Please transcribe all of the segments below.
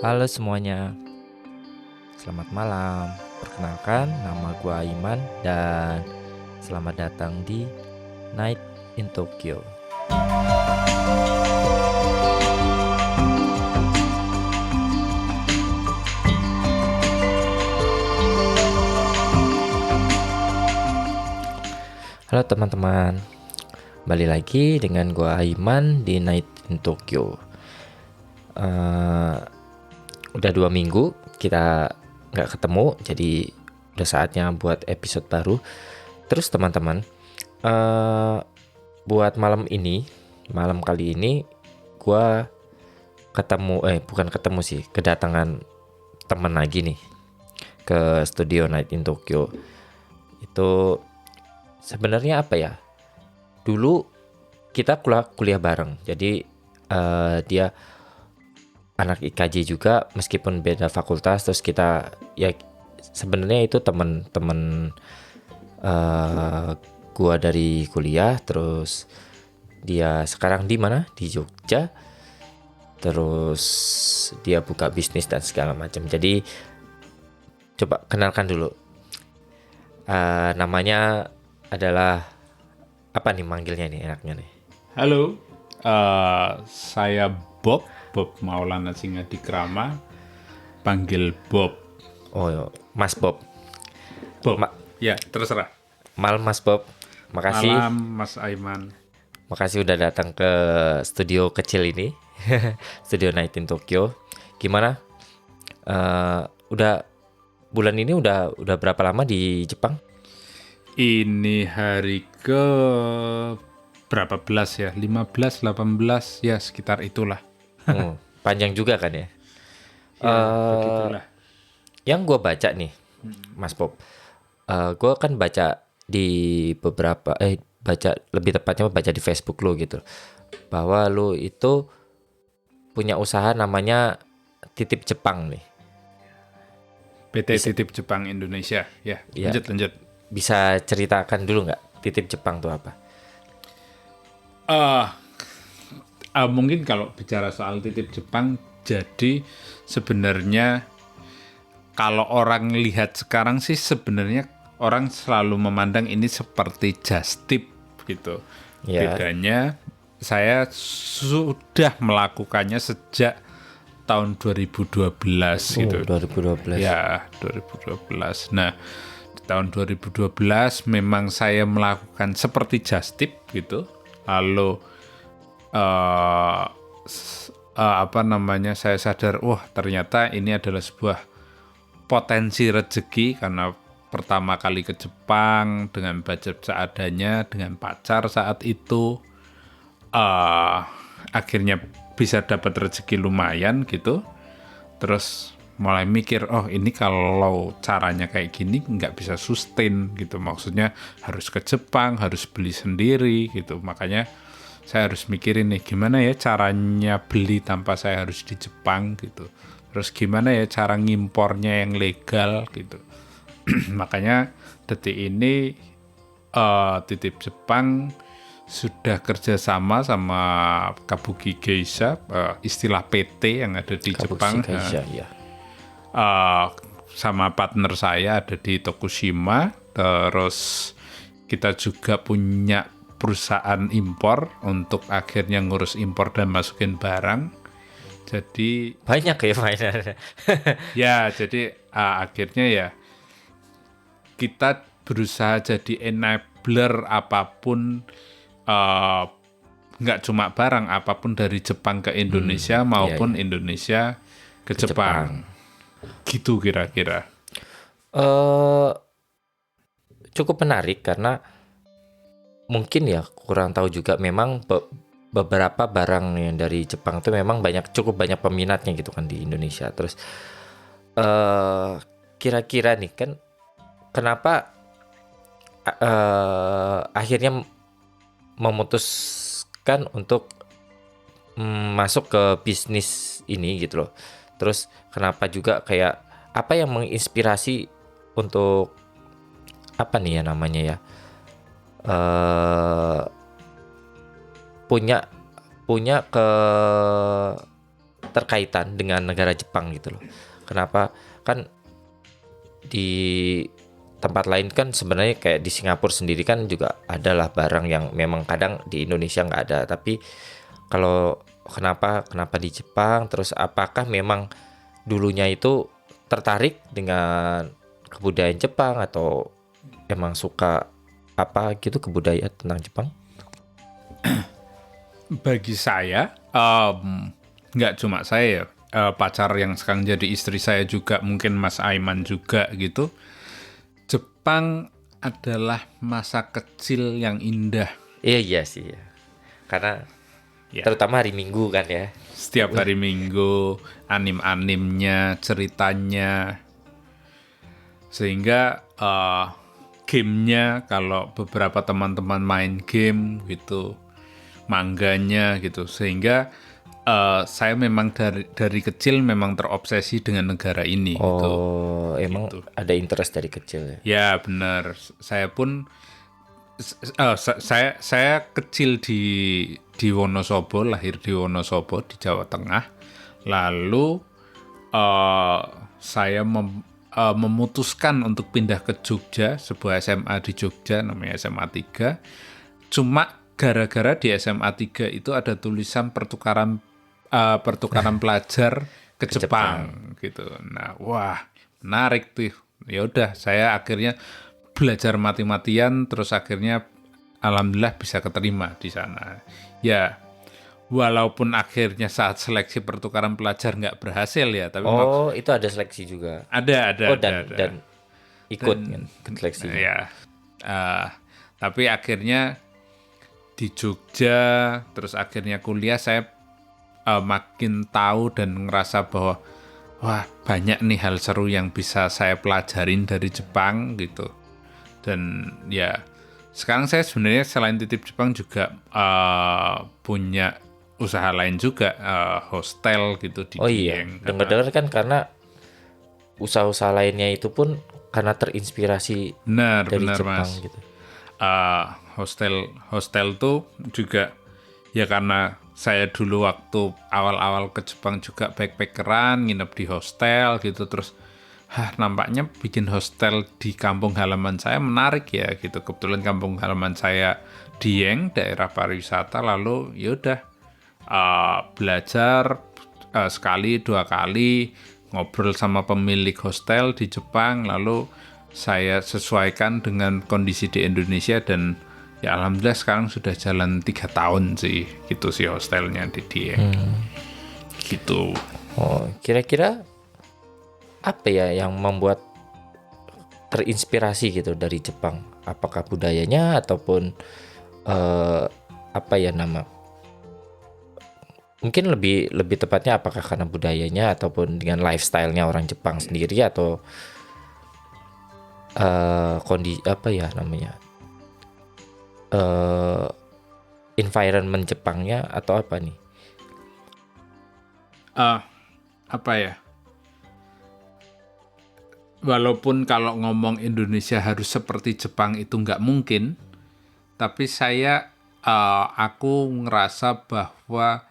Halo semuanya, selamat malam. Perkenalkan, nama gua Aiman dan selamat datang di Night in Tokyo. Halo teman-teman, kembali lagi dengan gua Aiman di Night in Tokyo. Udah 2 minggu kita nggak ketemu, jadi udah saatnya buat episode baru. Terus teman-teman, buat malam kali ini gua bukan ketemu sih, kedatangan teman lagi nih ke studio Night in Tokyo. Itu sebenarnya apa ya? Dulu kita kuliah bareng, jadi dia anak IKJ juga meskipun beda fakultas. Terus kita ya sebenarnya itu teman-teman gua dari kuliah. Terus dia sekarang di mana? Di Jogja. Terus dia buka bisnis dan segala macam. Jadi coba kenalkan dulu. Namanya adalah apa nih manggilnya nih enaknya nih? Halo, saya Bob Maulana Singadikrama, panggil Bob. Oh, Mas Bob. Ya, terserah. Malam Mas Bob. Makasih. Malam Mas Aiman. Makasih udah datang ke studio kecil ini, studio Night in Tokyo. Gimana? Udah bulan ini udah berapa lama di Jepang? Ini hari ke berapa belas ya? 15, 18, ya sekitar itulah. Panjang juga kan ya? Begitulah. Yang gue baca nih, Mas Bob, gue kan baca di baca lebih tepatnya baca di Facebook lo gitu, bahwa lo itu punya usaha namanya Titip Jepang nih. PT Titip Jepang Indonesia. Ya, lanjut. Bisa ceritakan dulu nggak Titip Jepang itu apa? Mungkin kalau bicara soal Titip Jepang, jadi sebenarnya kalau orang lihat sekarang sih sebenarnya orang selalu memandang ini seperti just tip gitu. Ya. Bedanya saya sudah melakukannya sejak tahun 2012 gitu. 2012. Ya, 2012. Nah, di tahun 2012 memang saya melakukan seperti just tip gitu. Lalu saya sadar, wah ternyata ini adalah sebuah potensi rezeki karena pertama kali ke Jepang dengan budget seadanya, dengan pacar saat itu, akhirnya bisa dapat rezeki lumayan gitu. Terus mulai mikir, oh ini kalau caranya kayak gini nggak bisa sustain gitu. Maksudnya harus ke Jepang, harus beli sendiri gitu. Makanya saya harus mikirin nih gimana ya caranya beli tanpa saya harus di Jepang gitu. Terus gimana ya cara ngimpornya yang legal gitu. Makanya detik ini Titip Jepang sudah kerjasama sama Kabuki Geisha, istilah PT yang ada di Kabuki Jepang. Geisha, ya. Sama partner saya ada di Tokushima. Terus kita juga punya perusahaan impor untuk akhirnya ngurus impor dan masukin barang. Jadi Banyak ya mainannya. ya, jadi akhirnya ya kita berusaha jadi enabler apapun, nggak cuma barang, apapun dari Jepang ke Indonesia maupun Indonesia ke Jepang. Gitu kira-kira. Cukup menarik karena mungkin ya kurang tahu juga, memang beberapa barang yang dari Jepang itu memang cukup banyak peminatnya gitu kan di Indonesia. Terus kira-kira nih kan kenapa akhirnya memutuskan untuk masuk ke bisnis ini gitu loh. Terus kenapa juga kayak apa yang menginspirasi untuk apa nih ya namanya ya, punya keterkaitan dengan negara Jepang gitu loh. Kenapa kan di tempat lain kan sebenarnya kayak di Singapura sendiri kan juga adalah barang yang memang kadang di Indonesia nggak ada. Tapi kalau kenapa di Jepang, terus apakah memang dulunya itu tertarik dengan kebudayaan Jepang atau emang suka apa gitu kebudayaan tentang Jepang? Bagi saya, nggak cuma saya ya, pacar yang sekarang jadi istri saya juga, mungkin Mas Aiman juga gitu. Jepang adalah masa kecil yang indah. Iya sih ya. Karena Ya. terutama hari Minggu kan ya. Setiap hari Minggu, anim-animnya, ceritanya. Sehingga gamenya, kalau beberapa teman-teman main game gitu, mangganya gitu. Sehingga saya memang dari kecil memang terobsesi dengan negara ini gitu. Oh, emang ada interest dari kecil ya. Ya benar. Saya pun saya kecil di Wonosobo, lahir di Wonosobo di Jawa Tengah. Lalu saya memutuskan untuk pindah ke Jogja, sebuah SMA di Jogja namanya SMA 3. Cuma gara-gara di SMA 3 itu ada tulisan pertukaran pelajar ke Jepang gitu. Nah, wah, menarik tuh. Ya udah, saya akhirnya belajar mati-matian, terus akhirnya alhamdulillah bisa keterima di sana. Ya, walaupun akhirnya saat seleksi pertukaran pelajar nggak berhasil ya, tapi itu ada seleksi juga. ada. Dan ikut kan seleksinya. Ya, tapi akhirnya di Jogja, terus akhirnya kuliah, saya makin tahu dan ngerasa bahwa wah, banyak nih hal seru yang bisa saya pelajarin dari Jepang gitu. Dan ya, sekarang saya sebenarnya selain titip Jepang juga punya usaha lain juga, hostel gitu di Dieng. Dengar-dengar kan karena usaha-usaha lainnya itu pun karena terinspirasi dari Jepang Mas. gitu. Hostel tuh juga ya karena saya dulu waktu awal-awal ke Jepang juga backpackeran, nginep di hostel gitu, terus nampaknya bikin hostel di kampung halaman saya menarik ya gitu. Kebetulan kampung halaman saya Dieng, daerah pariwisata, lalu yaudah belajar sekali dua kali, ngobrol sama pemilik hostel di Jepang, lalu saya sesuaikan dengan kondisi di Indonesia, dan ya alhamdulillah sekarang sudah jalan 3 tahun sih gitu sih hostelnya di Dieng. Gitu. Oh, kira-kira apa ya yang membuat terinspirasi gitu dari Jepang? Apakah budayanya ataupun mungkin lebih tepatnya apakah karena budayanya ataupun dengan lifestyle-nya orang Jepang sendiri, atau environment Jepangnya, atau apa nih? Apa ya? Walaupun kalau ngomong Indonesia harus seperti Jepang itu nggak mungkin, tapi aku ngerasa bahwa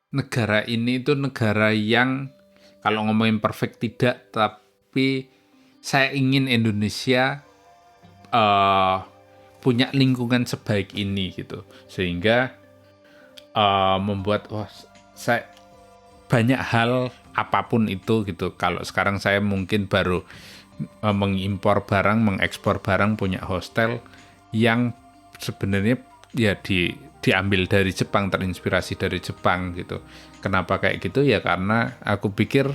negara ini itu negara yang kalau ngomongin perfect tidak, tapi saya ingin Indonesia punya lingkungan sebaik ini gitu, sehingga membuat saya banyak hal apapun itu gitu. Kalau sekarang saya mungkin baru mengimpor barang, mengekspor barang, punya hostel yang sebenarnya ya diambil dari Jepang, terinspirasi dari Jepang gitu. Kenapa kayak gitu ya? Karena aku pikir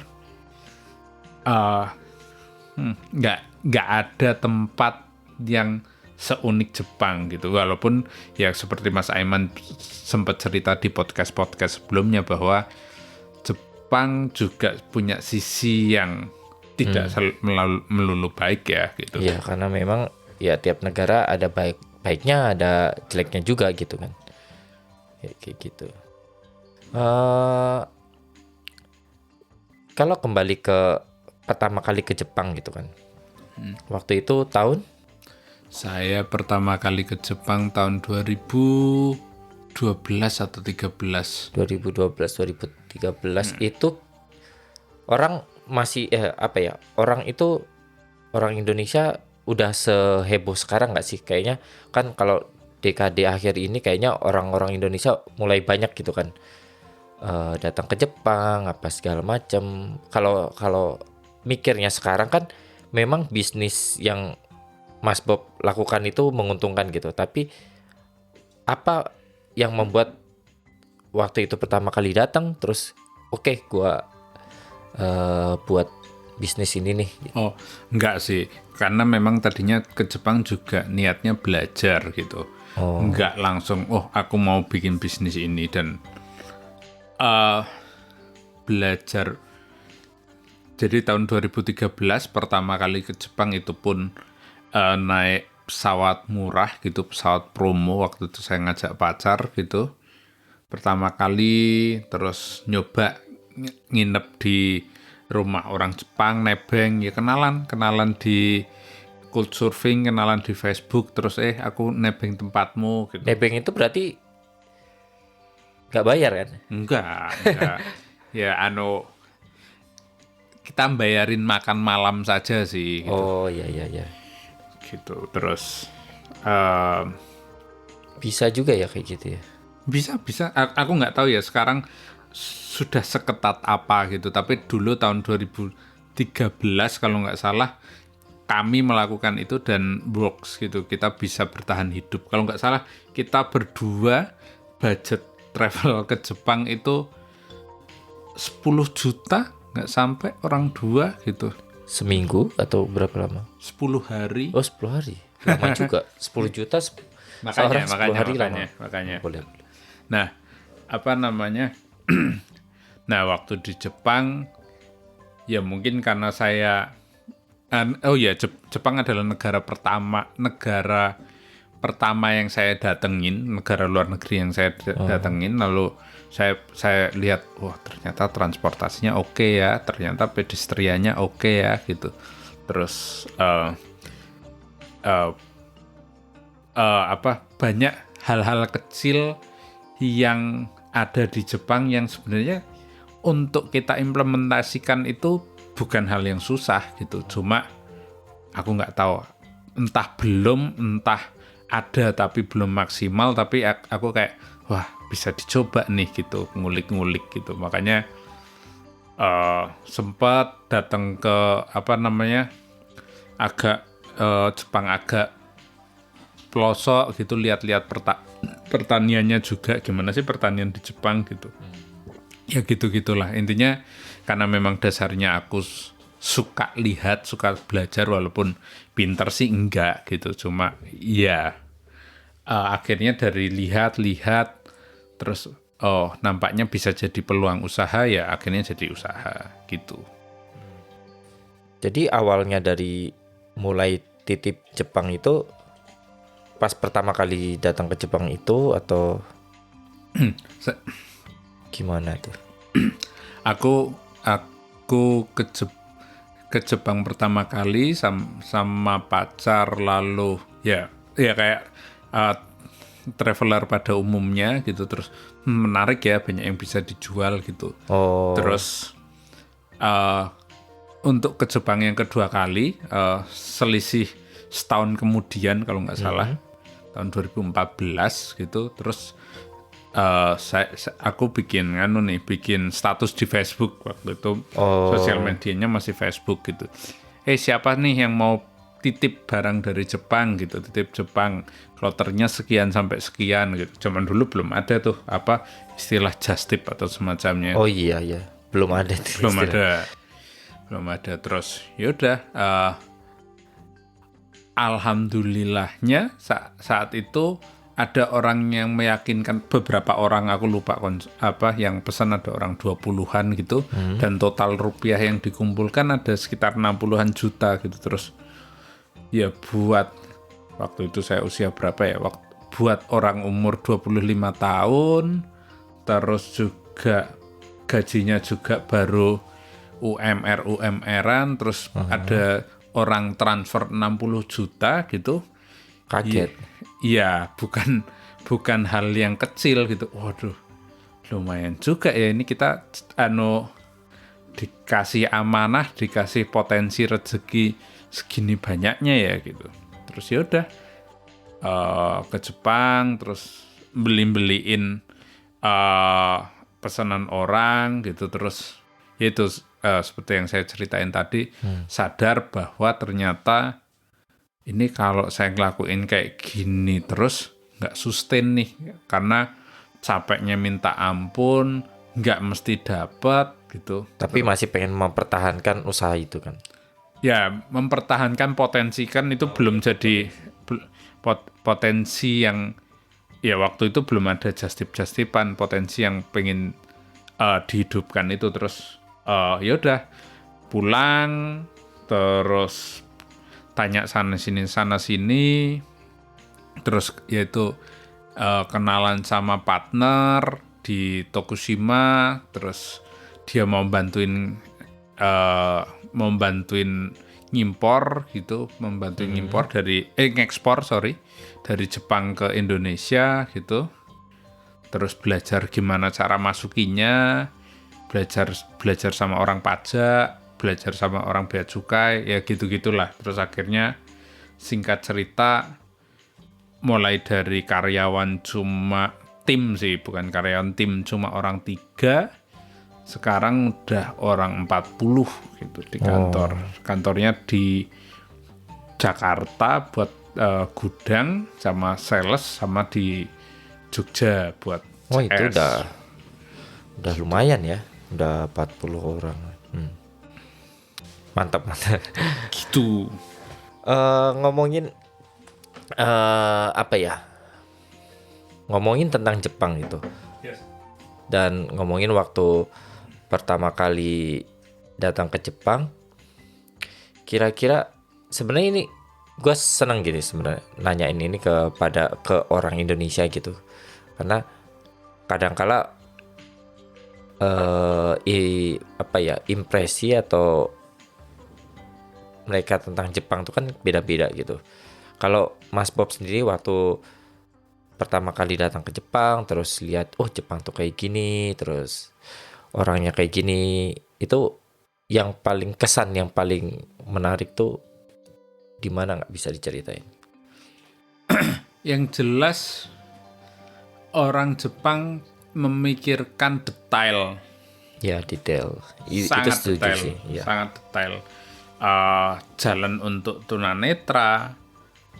nggak ada tempat yang seunik Jepang gitu. Walaupun ya seperti Mas Aiman sempat cerita di podcast sebelumnya bahwa Jepang juga punya sisi yang tidak melulu baik ya gitu. Iya, karena memang ya tiap negara ada baiknya, ada jeleknya juga gitu kan. Ya, kayak gitu. Kalau kembali ke pertama kali ke Jepang gitu kan. Waktu itu tahun? Saya pertama kali ke Jepang tahun 2000 2012 atau 13. 2013 itu orang masih orang itu orang Indonesia udah seheboh sekarang nggak sih? Kayaknya kan kalau dekade akhir ini kayaknya orang-orang Indonesia mulai banyak gitu kan datang ke Jepang apa segala macam. Kalau mikirnya sekarang kan memang bisnis yang Mas Bob lakukan itu menguntungkan gitu. Tapi apa yang membuat waktu itu pertama kali datang terus oke, gua buat bisnis ini nih. Oh, enggak sih. Karena memang tadinya ke Jepang juga niatnya belajar gitu. Enggak langsung, aku mau bikin bisnis ini. Dan belajar. Jadi tahun 2013 pertama kali ke Jepang itu pun naik pesawat murah gitu, pesawat promo. Waktu itu saya ngajak pacar gitu. Pertama kali terus nyoba nginep di rumah orang Jepang, nebeng, ya kenalan di Couchsurfing, kenalan di Facebook, terus aku nebeng tempatmu gitu. Nebeng itu berarti nggak bayar kan? Enggak. Ya kita bayarin makan malam saja sih gitu. Oh iya. Gitu. Terus bisa juga ya kayak gitu ya. bisa. Aku nggak tahu ya sekarang sudah seketat apa gitu. Tapi dulu tahun 2013 kalau nggak salah kami melakukan itu dan works gitu. Kita bisa bertahan hidup. Kalau nggak salah kita berdua budget travel ke Jepang itu 10 juta, nggak sampai orang dua gitu. Seminggu atau berapa lama? 10 hari. Oh 10 hari. Lama juga. 10 juta seorang 10 hari lama. Makanya. Boleh. Nah, apa namanya? Nah, waktu di Jepang ya mungkin karena saya Jepang adalah negara pertama yang saya datengin, negara luar negeri yang saya datengin. Lalu saya lihat, ternyata transportasinya oke ya, ternyata pedestriannya oke ya gitu. Terus banyak hal-hal kecil yang ada di Jepang yang sebenarnya untuk kita implementasikan itu bukan hal yang susah gitu. Cuma aku nggak tahu, entah ada tapi belum maksimal. Tapi aku kayak bisa dicoba nih gitu, ngulik-ngulik gitu. Makanya sempat datang ke Jepang agak pelosok gitu, lihat-lihat pertaniannya juga, gimana sih pertanian di Jepang gitu. Ya gitu-gitulah. Intinya karena memang dasarnya aku suka lihat, suka belajar, walaupun pinter sih enggak gitu. Cuma ya akhirnya dari lihat terus nampaknya bisa jadi peluang usaha, ya akhirnya jadi usaha gitu. Jadi awalnya dari mulai titip Jepang itu pas pertama kali datang ke Jepang itu atau gimana tuh? Aku ke Jepang pertama kali sama pacar, lalu ya kayak traveler pada umumnya gitu. Terus menarik ya, banyak yang bisa dijual gitu. Terus untuk ke Jepang yang kedua kali selisih setahun kemudian kalau nggak salah, tahun 2014 gitu. Terus aku bikin status di Facebook waktu itu. Sosial medianya masih Facebook gitu. Siapa nih yang mau titip barang dari Jepang gitu, titip Jepang, kloternya sekian sampai sekian gitu. Zaman dulu belum ada tuh istilah just tip atau semacamnya. Oh iya, belum ada tuh. Belum ada. Terus yaudah, alhamdulillahnya saat itu ada orang yang meyakinkan, beberapa orang, aku lupa yang pesan ada orang 20-an gitu. Dan total rupiah yang dikumpulkan ada sekitar 60-an juta gitu. Terus ya buat waktu itu saya usia berapa ya, buat orang umur 25 tahun, terus juga gajinya juga baru UMR-an, terus ada orang transfer 60 juta gitu. Kaget. Iya, bukan hal yang kecil gitu. Waduh, lumayan juga ya ini kita dikasih amanah, dikasih potensi rezeki segini banyaknya ya gitu. Terus ya udah ke Jepang, terus beliin pesanan orang gitu, terus ya itu seperti yang saya ceritain tadi, sadar bahwa ternyata ini kalau saya ngelakuin kayak gini terus nggak sustain nih, karena capeknya minta ampun, nggak mesti dapat gitu. Tapi masih pengen mempertahankan usaha itu kan. Ya, mempertahankan potensi kan itu belum jadi potensi yang ya waktu itu belum ada justip-justipan potensi yang pengen dihidupkan itu. Terus ya udah pulang, terus tanya sana sini, terus yaitu kenalan sama partner di Tokushima, terus dia mau bantuin ngimpor gitu, ngimpor dari ngekspor dari Jepang ke Indonesia gitu. Terus belajar gimana cara masukinya, belajar sama orang pajak, belajar sama orang bea cukai, ya gitu-gitulah. Terus akhirnya singkat cerita mulai dari karyawan cuma tim sih, bukan karyawan tim, cuma orang 3, sekarang udah orang 40 gitu di kantor. Kantornya di Jakarta buat gudang sama sales, sama di Jogja buat CS. Itu udah lumayan ya, udah 40 orang. Mantap. Gitu. Ngomongin apa ya? Ngomongin tentang Jepang itu. Yes. Dan ngomongin waktu pertama kali datang ke Jepang, kira-kira sebenarnya ini gue senang gini sebenarnya nanyain ini ke orang Indonesia gitu, karena kadangkala impresi atau mereka tentang Jepang itu kan beda-beda gitu. Kalau Mas Bob sendiri waktu pertama kali datang ke Jepang, terus lihat Jepang tuh kayak gini, terus orangnya kayak gini, itu yang paling kesan, yang paling menarik tuh di mana, nggak bisa diceritain? Yang jelas orang Jepang memikirkan detail. Ya, detail. Sangat itu setuju detail, sih. Ya. sangat detail. Jalan untuk tunanetra,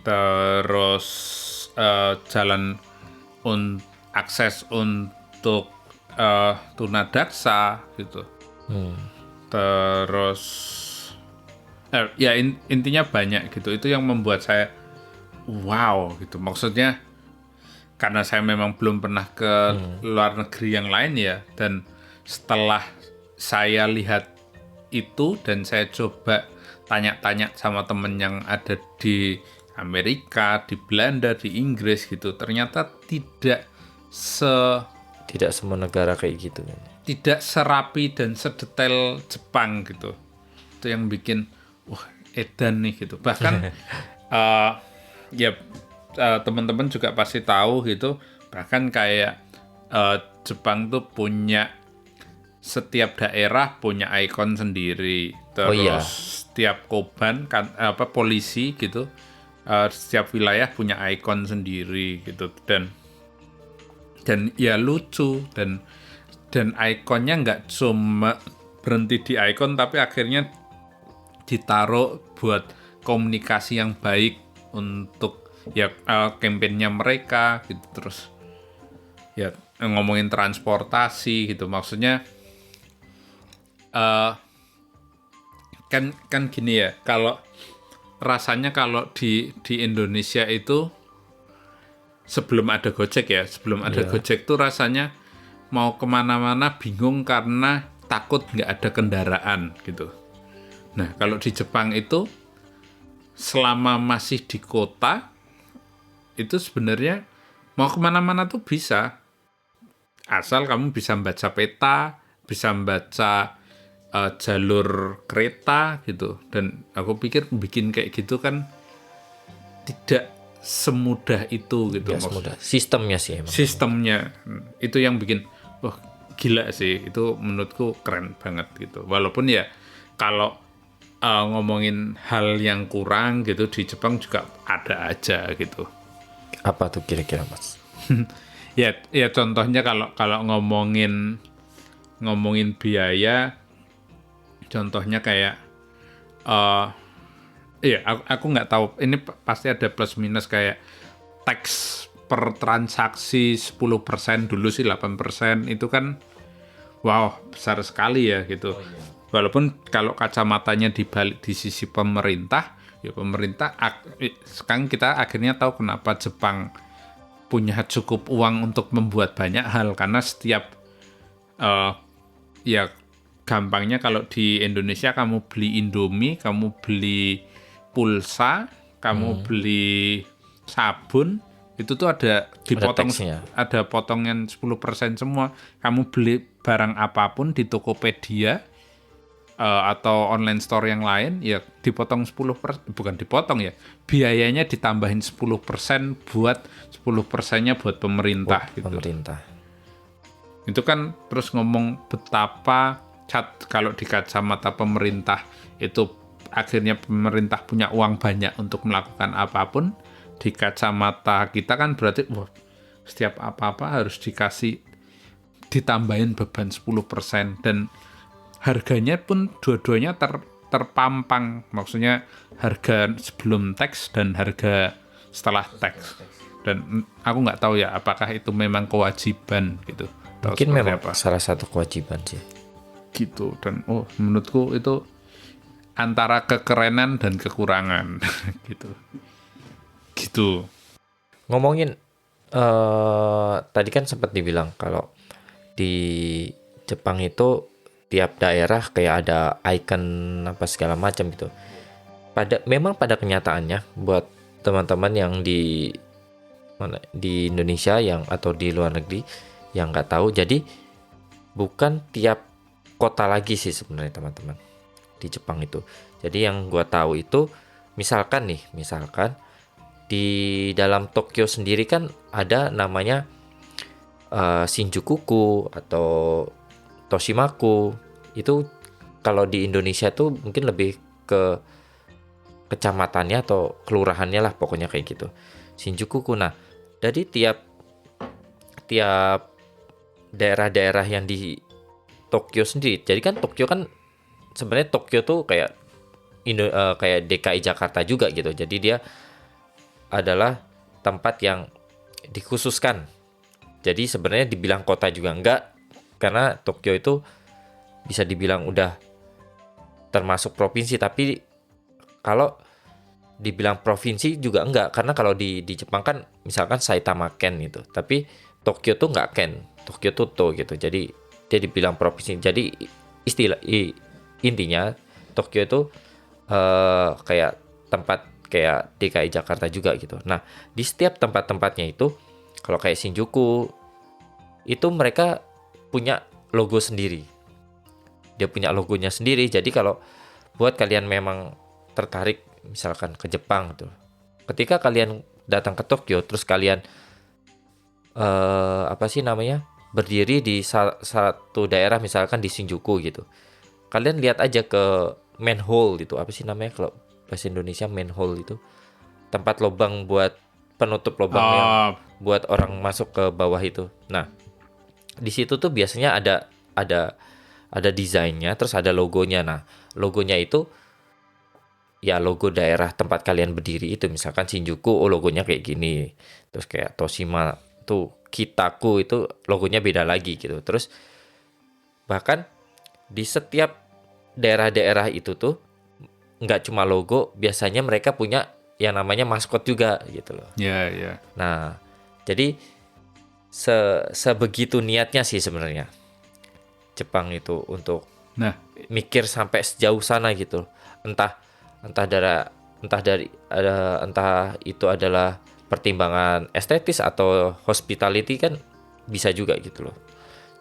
terus jalan akses untuk tunadaksa gitu. Terus ya intinya banyak gitu. Itu yang membuat saya wow gitu. Maksudnya karena saya memang belum pernah ke luar negeri yang lain ya, dan setelah saya lihat itu dan saya coba tanya-tanya sama temen yang ada di Amerika, di Belanda, di Inggris gitu, ternyata tidak semua negara kayak gitu kan. Tidak serapi dan sedetail Jepang gitu. Itu yang bikin wah edan nih gitu. Bahkan teman-teman juga pasti tahu gitu. Bahkan kayak Jepang tuh punya, setiap daerah punya ikon sendiri. Terus setiap koban kan polisi gitu, setiap wilayah punya ikon sendiri gitu, dan ya lucu, dan ikonnya nggak cuma berhenti di ikon, tapi akhirnya ditaruh buat komunikasi yang baik untuk ya kampanyenya mereka gitu. Terus ya ngomongin transportasi gitu, maksudnya kan gini ya, kalau rasanya kalau di Indonesia itu sebelum ada Gojek Gojek tuh rasanya mau kemana-mana bingung karena takut nggak ada kendaraan gitu. Nah kalau di Jepang itu selama masih di kota itu sebenarnya mau kemana-mana tuh bisa, asal kamu bisa baca peta, bisa baca jalur kereta gitu. Dan aku pikir bikin kayak gitu kan tidak semudah itu gitu. Nggak semudah. Sistemnya sih emang. Sistemnya itu yang bikin wah gila sih, itu menurutku keren banget gitu. Walaupun ya kalau ngomongin hal yang kurang gitu di Jepang juga ada aja gitu. Apa tuh kira-kira Mas? Ya contohnya kalau ngomongin biaya, contohnya kayak aku nggak tahu, ini pasti ada plus minus, kayak tax per transaksi 10%, dulu sih 8%, itu kan wow besar sekali ya gitu. Walaupun kalau kacamatanya dibalik di sisi pemerintah, ya pemerintah sekarang kita akhirnya tahu kenapa Jepang punya cukup uang untuk membuat banyak hal, karena setiap ya gampangnya kalau di Indonesia kamu beli Indomie, kamu beli pulsa, kamu beli sabun, itu tuh ada dipotong, ada potongan 10% semua. Kamu beli barang apapun di Tokopedia atau online store yang lain, ya dipotong 10%, bukan dipotong ya, biayanya ditambahin 10% buat 10%-nya buat pemerintah gitu. Pemerintah. Itu kan terus ngomong betapa kalau di kacamata pemerintah itu akhirnya pemerintah punya uang banyak untuk melakukan apapun, di kacamata kita kan berarti wah, setiap apa-apa harus ditambahin beban 10%, dan harganya pun dua-duanya terpampang, maksudnya harga sebelum teks dan harga setelah teks. Dan aku nggak tahu ya apakah itu memang kewajiban gitu. Mungkin memang salah satu kewajiban sih. Gitu. Dan menurutku itu antara kekerenan dan kekurangan gitu. Ngomongin tadi kan sempat dibilang kalau di Jepang itu tiap daerah kayak ada icon apa segala macam gitu. Memang pada kenyataannya buat teman-teman yang di Indonesia yang atau di luar negeri yang nggak tahu, jadi bukan tiap kota lagi sih sebenarnya teman-teman di Jepang itu. Jadi yang gua tahu itu misalkan di dalam Tokyo sendiri kan ada namanya Shinjuku atau Toshimaku. Itu kalau di Indonesia tuh mungkin lebih ke kecamatannya atau kelurahannya lah, pokoknya kayak gitu. Shinjuku. Nah, jadi tiap daerah-daerah yang di Tokyo sendiri. Jadi kan Tokyo kan sebenarnya Tokyo tuh kayak kayak DKI Jakarta juga gitu. Jadi dia adalah tempat yang dikhususkan. Jadi sebenarnya dibilang kota juga enggak, karena Tokyo itu bisa dibilang udah termasuk provinsi, tapi kalau dibilang provinsi juga enggak, karena kalau di Jepang kan misalkan Saitama Ken gitu, tapi Tokyo tuh enggak Ken, Tokyo tuh To gitu. Jadi dia dibilang provinsi. Jadi intinya Tokyo itu kayak tempat kayak DKI Jakarta juga gitu. Nah, di setiap tempat-tempatnya itu, kalau kayak Shinjuku itu mereka punya logo sendiri. Dia punya logonya sendiri. Jadi kalau buat kalian memang tertarik misalkan ke Jepang tuh, ketika kalian datang ke Tokyo terus kalian berdiri di satu daerah misalkan di Shinjuku gitu, kalian lihat aja ke manhole gitu, apa sih namanya kalau bahasa Indonesia manhole itu, tempat lubang buat penutup lubang yang buat orang masuk ke bawah itu. Nah, di situ tuh biasanya ada desainnya, terus ada logonya. Nah, logonya itu ya logo daerah tempat kalian berdiri itu. Misalkan Shinjuku, logonya kayak gini. Terus kayak Toshima tuh, Kitaku itu logonya beda lagi gitu. Terus bahkan di setiap daerah-daerah itu tuh nggak cuma logo, biasanya mereka punya yang namanya maskot juga gitu loh. Iya. Nah, jadi sebegitu niatnya sih sebenarnya Jepang itu untuk mikir sampai sejauh sana gitu. Entah itu adalah pertimbangan estetis atau hospitality, kan bisa juga gitu loh.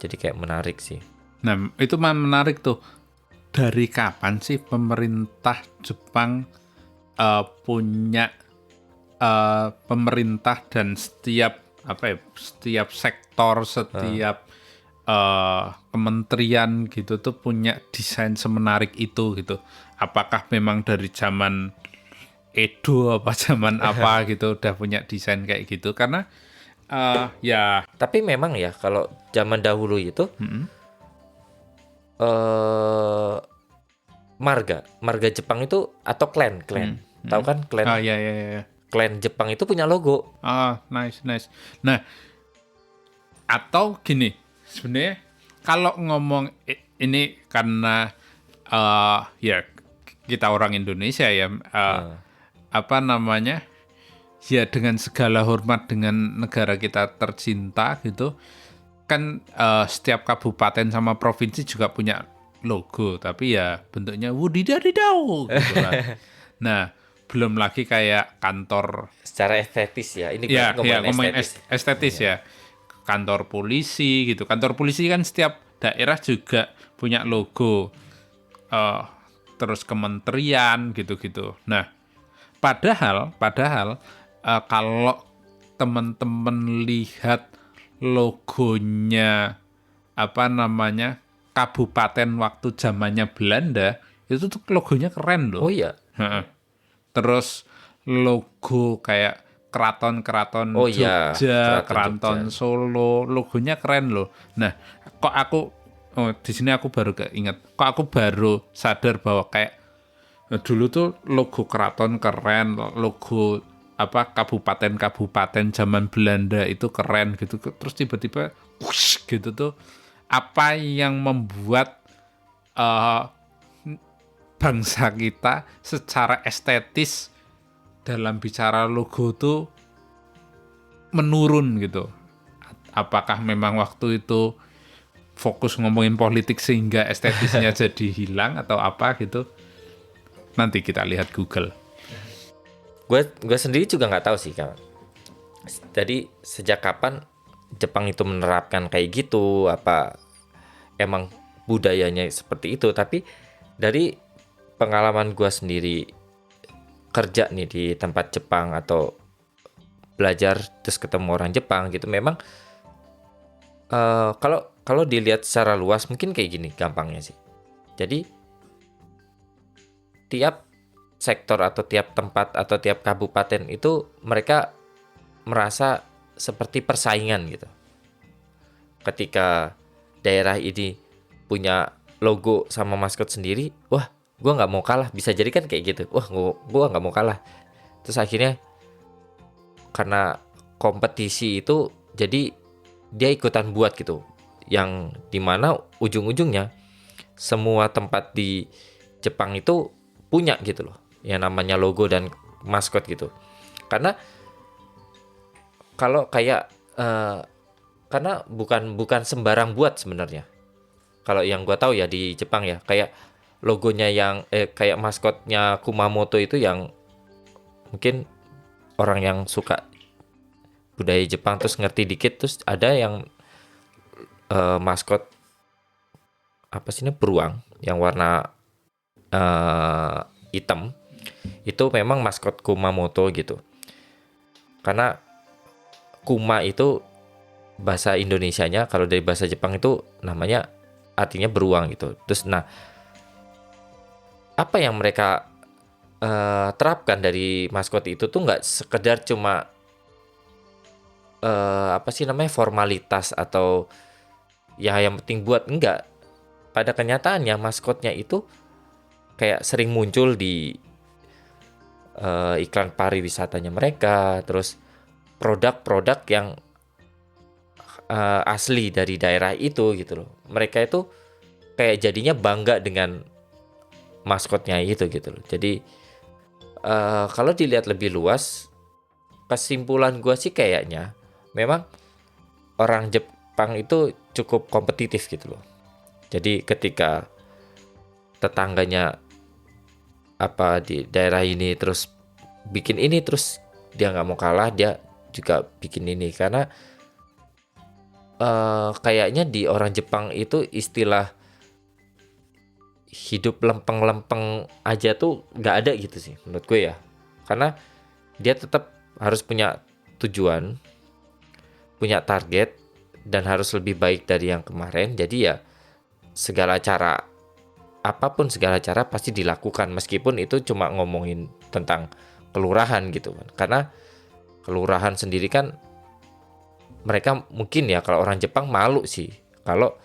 Jadi kayak menarik sih. Nah, itu menarik tuh. Dari kapan sih pemerintah Jepang punya pemerintah dan setiap sektor, setiap kementerian gitu tuh punya desain semenarik itu gitu. Apakah memang dari zaman Edo apa zaman apa gitu udah punya desain kayak gitu? Karena ya Tapi memang ya kalau zaman dahulu itu eh marga Jepang itu atau klan. Tahu kan klan? ya. Klan Jepang itu punya logo. Nice. Nah, atau gini, sebenarnya kalau ngomong ini karena ya kita orang Indonesia ya, apa namanya, ya dengan segala hormat dengan negara kita tercinta gitu, kan setiap kabupaten sama provinsi juga punya logo, tapi ya bentuknya wudidadidau gitu lah. Nah, belum lagi kayak kantor Secara estetis ya. Ini ya ngomongin estetis. estetis ya, kantor polisi gitu. Kantor polisi kan setiap daerah juga punya logo, terus kementerian gitu-gitu. Nah, padahal kalau teman-teman lihat logonya apa namanya kabupaten waktu zamannya Belanda, itu tuh logonya keren loh. Oh iya. Heeh. Terus logo kayak keraton-keraton Oh iya, Jogja, Keraton keraton Jogja. Solo, logonya keren loh. Nah, kok aku di sini aku baru keinget, kok aku baru sadar bahwa kayak dulu tuh logo keraton keren, logo apa kabupaten-kabupaten zaman Belanda itu keren gitu. Terus tiba-tiba wush, gitu tuh apa yang membuat eh, bangsa kita secara estetis dalam bicara logo tuh menurun gitu. Apakah memang waktu itu fokus ngomongin politik sehingga estetisnya jadi hilang atau apa gitu? Nanti kita lihat Google. Gue sendiri juga nggak tahu sih kan. Jadi sejak kapan Jepang itu menerapkan kayak gitu? Apa emang budayanya seperti itu? Tapi dari pengalaman gue sendiri kerja nih di tempat Jepang atau belajar terus ketemu orang Jepang gitu, memang kalau dilihat secara luas mungkin kayak gini gampangnya sih. Jadi tiap sektor atau tiap tempat atau tiap kabupaten itu mereka merasa seperti persaingan gitu. Ketika daerah ini punya logo sama maskot sendiri, wah gue nggak mau kalah, bisa jadi kan kayak gitu. Wah gue nggak mau kalah. Terus akhirnya karena kompetisi itu jadi dia ikutan buat gitu, yang dimana ujung-ujungnya semua tempat di Jepang itu punya gitu loh yang namanya logo dan maskot gitu. Karena kalau kayak karena bukan sembarang buat sebenarnya. Kalau yang gue tahu ya di Jepang ya, kayak logonya yang kayak maskotnya Kumamoto itu yang mungkin orang yang suka budaya Jepang terus ngerti dikit, terus ada yang maskot apa sih ini, beruang yang warna hitam, itu memang maskot Kumamoto gitu. Karena Kuma itu bahasa Indonesianya, kalau dari bahasa Jepang itu namanya artinya beruang gitu. Terus nah, apa yang mereka terapkan dari maskot itu tuh nggak sekedar cuma apa sih namanya formalitas atau ya yang penting buat, enggak. Pada kenyataannya maskotnya itu kayak sering muncul di iklan pariwisatanya mereka, terus produk-produk yang asli dari daerah itu gitu loh. Mereka itu kayak jadinya bangga dengan maskotnya itu gitu loh. Jadi kalau dilihat lebih luas, kesimpulan gue sih kayaknya memang orang Jepang itu cukup kompetitif gitu loh. Jadi ketika tetangganya apa di daerah ini terus bikin ini, terus dia nggak mau kalah, dia juga bikin ini. Karena kayaknya di orang Jepang itu istilah hidup lempeng-lempeng aja tuh nggak ada gitu sih menurut gue ya. Karena dia tetap harus punya tujuan, punya target, dan harus lebih baik dari yang kemarin. Jadi ya segala cara, apapun segala cara pasti dilakukan, meskipun itu cuma ngomongin tentang kelurahan gitu kan. Karena kelurahan sendiri kan mereka mungkin ya, kalau orang Jepang malu sih kalau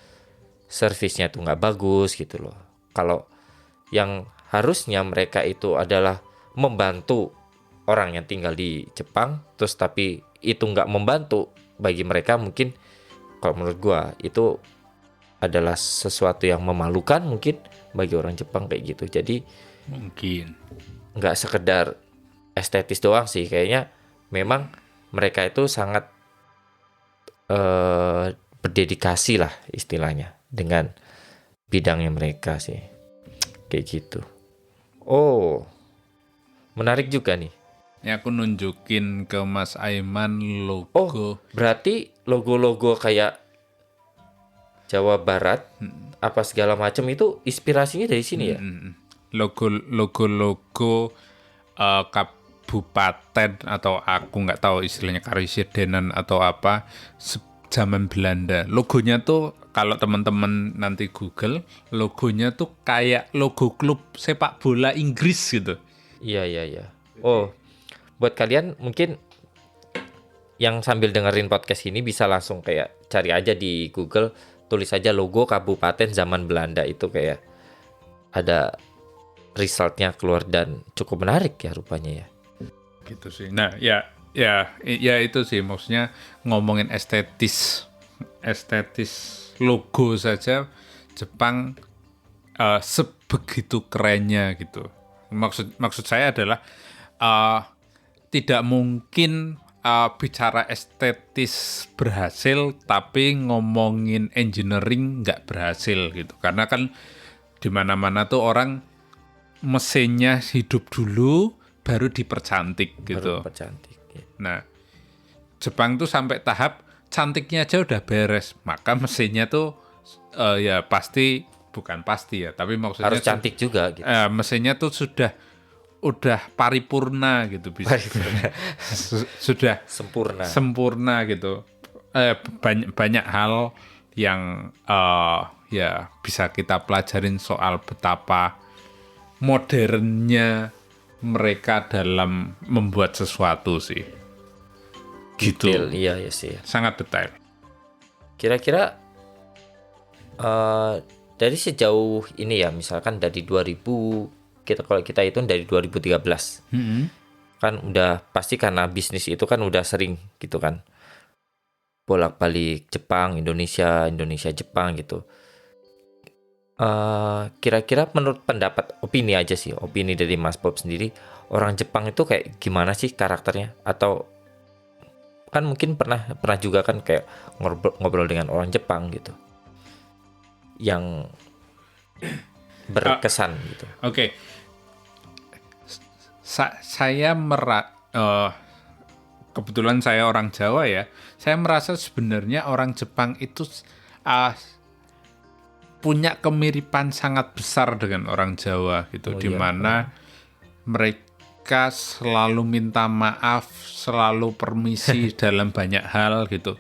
servisnya tuh nggak bagus gitu loh. Kalau yang harusnya mereka itu adalah membantu orang yang tinggal di Jepang, terus tapi itu nggak membantu bagi mereka, mungkin kalau menurut gua itu adalah sesuatu yang memalukan mungkin bagi orang Jepang kayak gitu. Jadi Mungkin. nggak sekedar estetis doang sih, kayaknya memang mereka itu sangat berdedikasi lah istilahnya dengan bidangnya mereka sih, kayak gitu. Oh, menarik juga nih. Ya aku nunjukin ke Mas Aiman Oh, logo. berarti logo-logo kayak Jawa Barat apa segala macam itu inspirasinya dari sini ya? Logo kabupaten atau aku nggak tahu istilahnya karisidenan atau apa zaman Belanda. Logonya tuh kalau teman-teman nanti Google, logonya tuh kayak logo klub sepak bola Inggris gitu. Iya. Oh, buat kalian mungkin yang sambil dengerin podcast ini bisa langsung kayak cari aja di Google, tulis aja logo kabupaten zaman Belanda, itu kayak ada resultnya keluar dan cukup menarik ya rupanya ya. Gitu sih. Nah, ya itu sih maksudnya ngomongin estetis logo saja Jepang sebegitu kerennya gitu. Maksud saya adalah tidak mungkin bicara estetis berhasil tapi ngomongin engineering nggak berhasil gitu. Karena kan di mana-mana tuh orang mesinnya hidup dulu baru dipercantik gitu. Baru percantik ya. Nah, Jepang tuh sampai tahap cantiknya aja udah beres, maka mesinnya tuh ya pasti, bukan pasti ya, tapi maksudnya Harus cantik juga gitu. mesinnya tuh udah paripurna gitu, bisa sudah sempurna gitu. Banyak hal yang ya bisa kita pelajarin soal betapa modernnya mereka dalam membuat sesuatu sih. Gitu. Detail, iya sih. Sangat detail. Kira-kira dari sejauh ini ya, misalkan dari 2000, kalau kita hitung dari 2013, kan udah pasti karena bisnis itu kan udah sering gitu kan, bolak-balik Jepang, Indonesia Jepang gitu. Kira-kira menurut pendapat, opini aja sih, opini dari Mas Bob sendiri, orang Jepang itu kayak gimana sih karakternya? Atau kan mungkin pernah juga kan kayak ngobrol dengan orang Jepang gitu yang berkesan gitu. Oke. Saya kebetulan saya orang Jawa ya. Saya merasa sebenarnya orang Jepang itu punya kemiripan sangat besar dengan orang Jawa gitu, di mana mereka selalu minta maaf, selalu permisi dalam banyak hal gitu.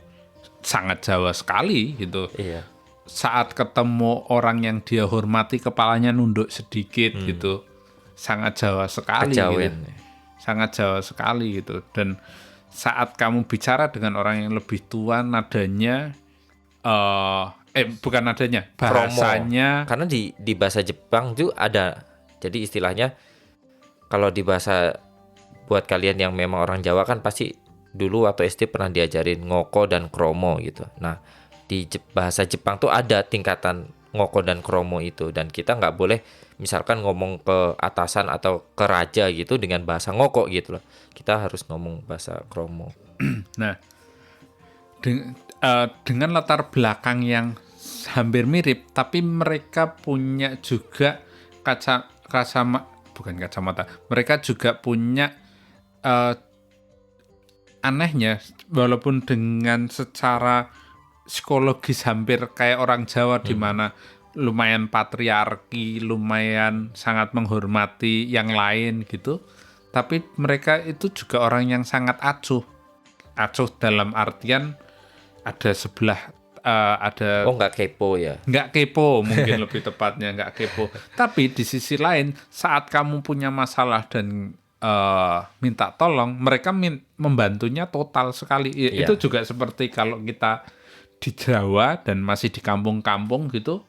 Sangat Jawa sekali gitu. Iya. Saat ketemu orang yang dia hormati, kepalanya nunduk sedikit gitu. Sangat Jawa sekali gitu. Sangat Jawa sekali gitu. Dan saat kamu bicara dengan orang yang lebih tua, nadanya bukan nadanya, bahasanya. Karena di bahasa Jepang juga ada. Jadi istilahnya kalau di bahasa, buat kalian yang memang orang Jawa kan pasti dulu atau SD pernah diajarin ngoko dan kromo gitu. Nah, di bahasa Jepang tuh ada tingkatan ngoko dan kromo itu, dan kita nggak boleh misalkan ngomong ke atasan atau ke raja gitu dengan bahasa ngoko gitu loh. Kita harus ngomong bahasa kromo. Nah, dengan latar belakang yang hampir mirip, tapi mereka punya juga bukan kacamata. Mereka juga punya anehnya, walaupun dengan secara psikologis hampir kayak orang Jawa, di mana lumayan patriarki, lumayan sangat menghormati yang lain gitu, tapi mereka itu juga orang yang sangat acuh dalam artian ada sebelah ada nggak kepo ya. nggak kepo mungkin lebih tepatnya nggak kepo. Tapi di sisi lain saat kamu punya masalah dan minta tolong, mereka membantunya total sekali. Iya. Itu juga seperti kalau kita di Jawa dan masih di kampung-kampung gitu,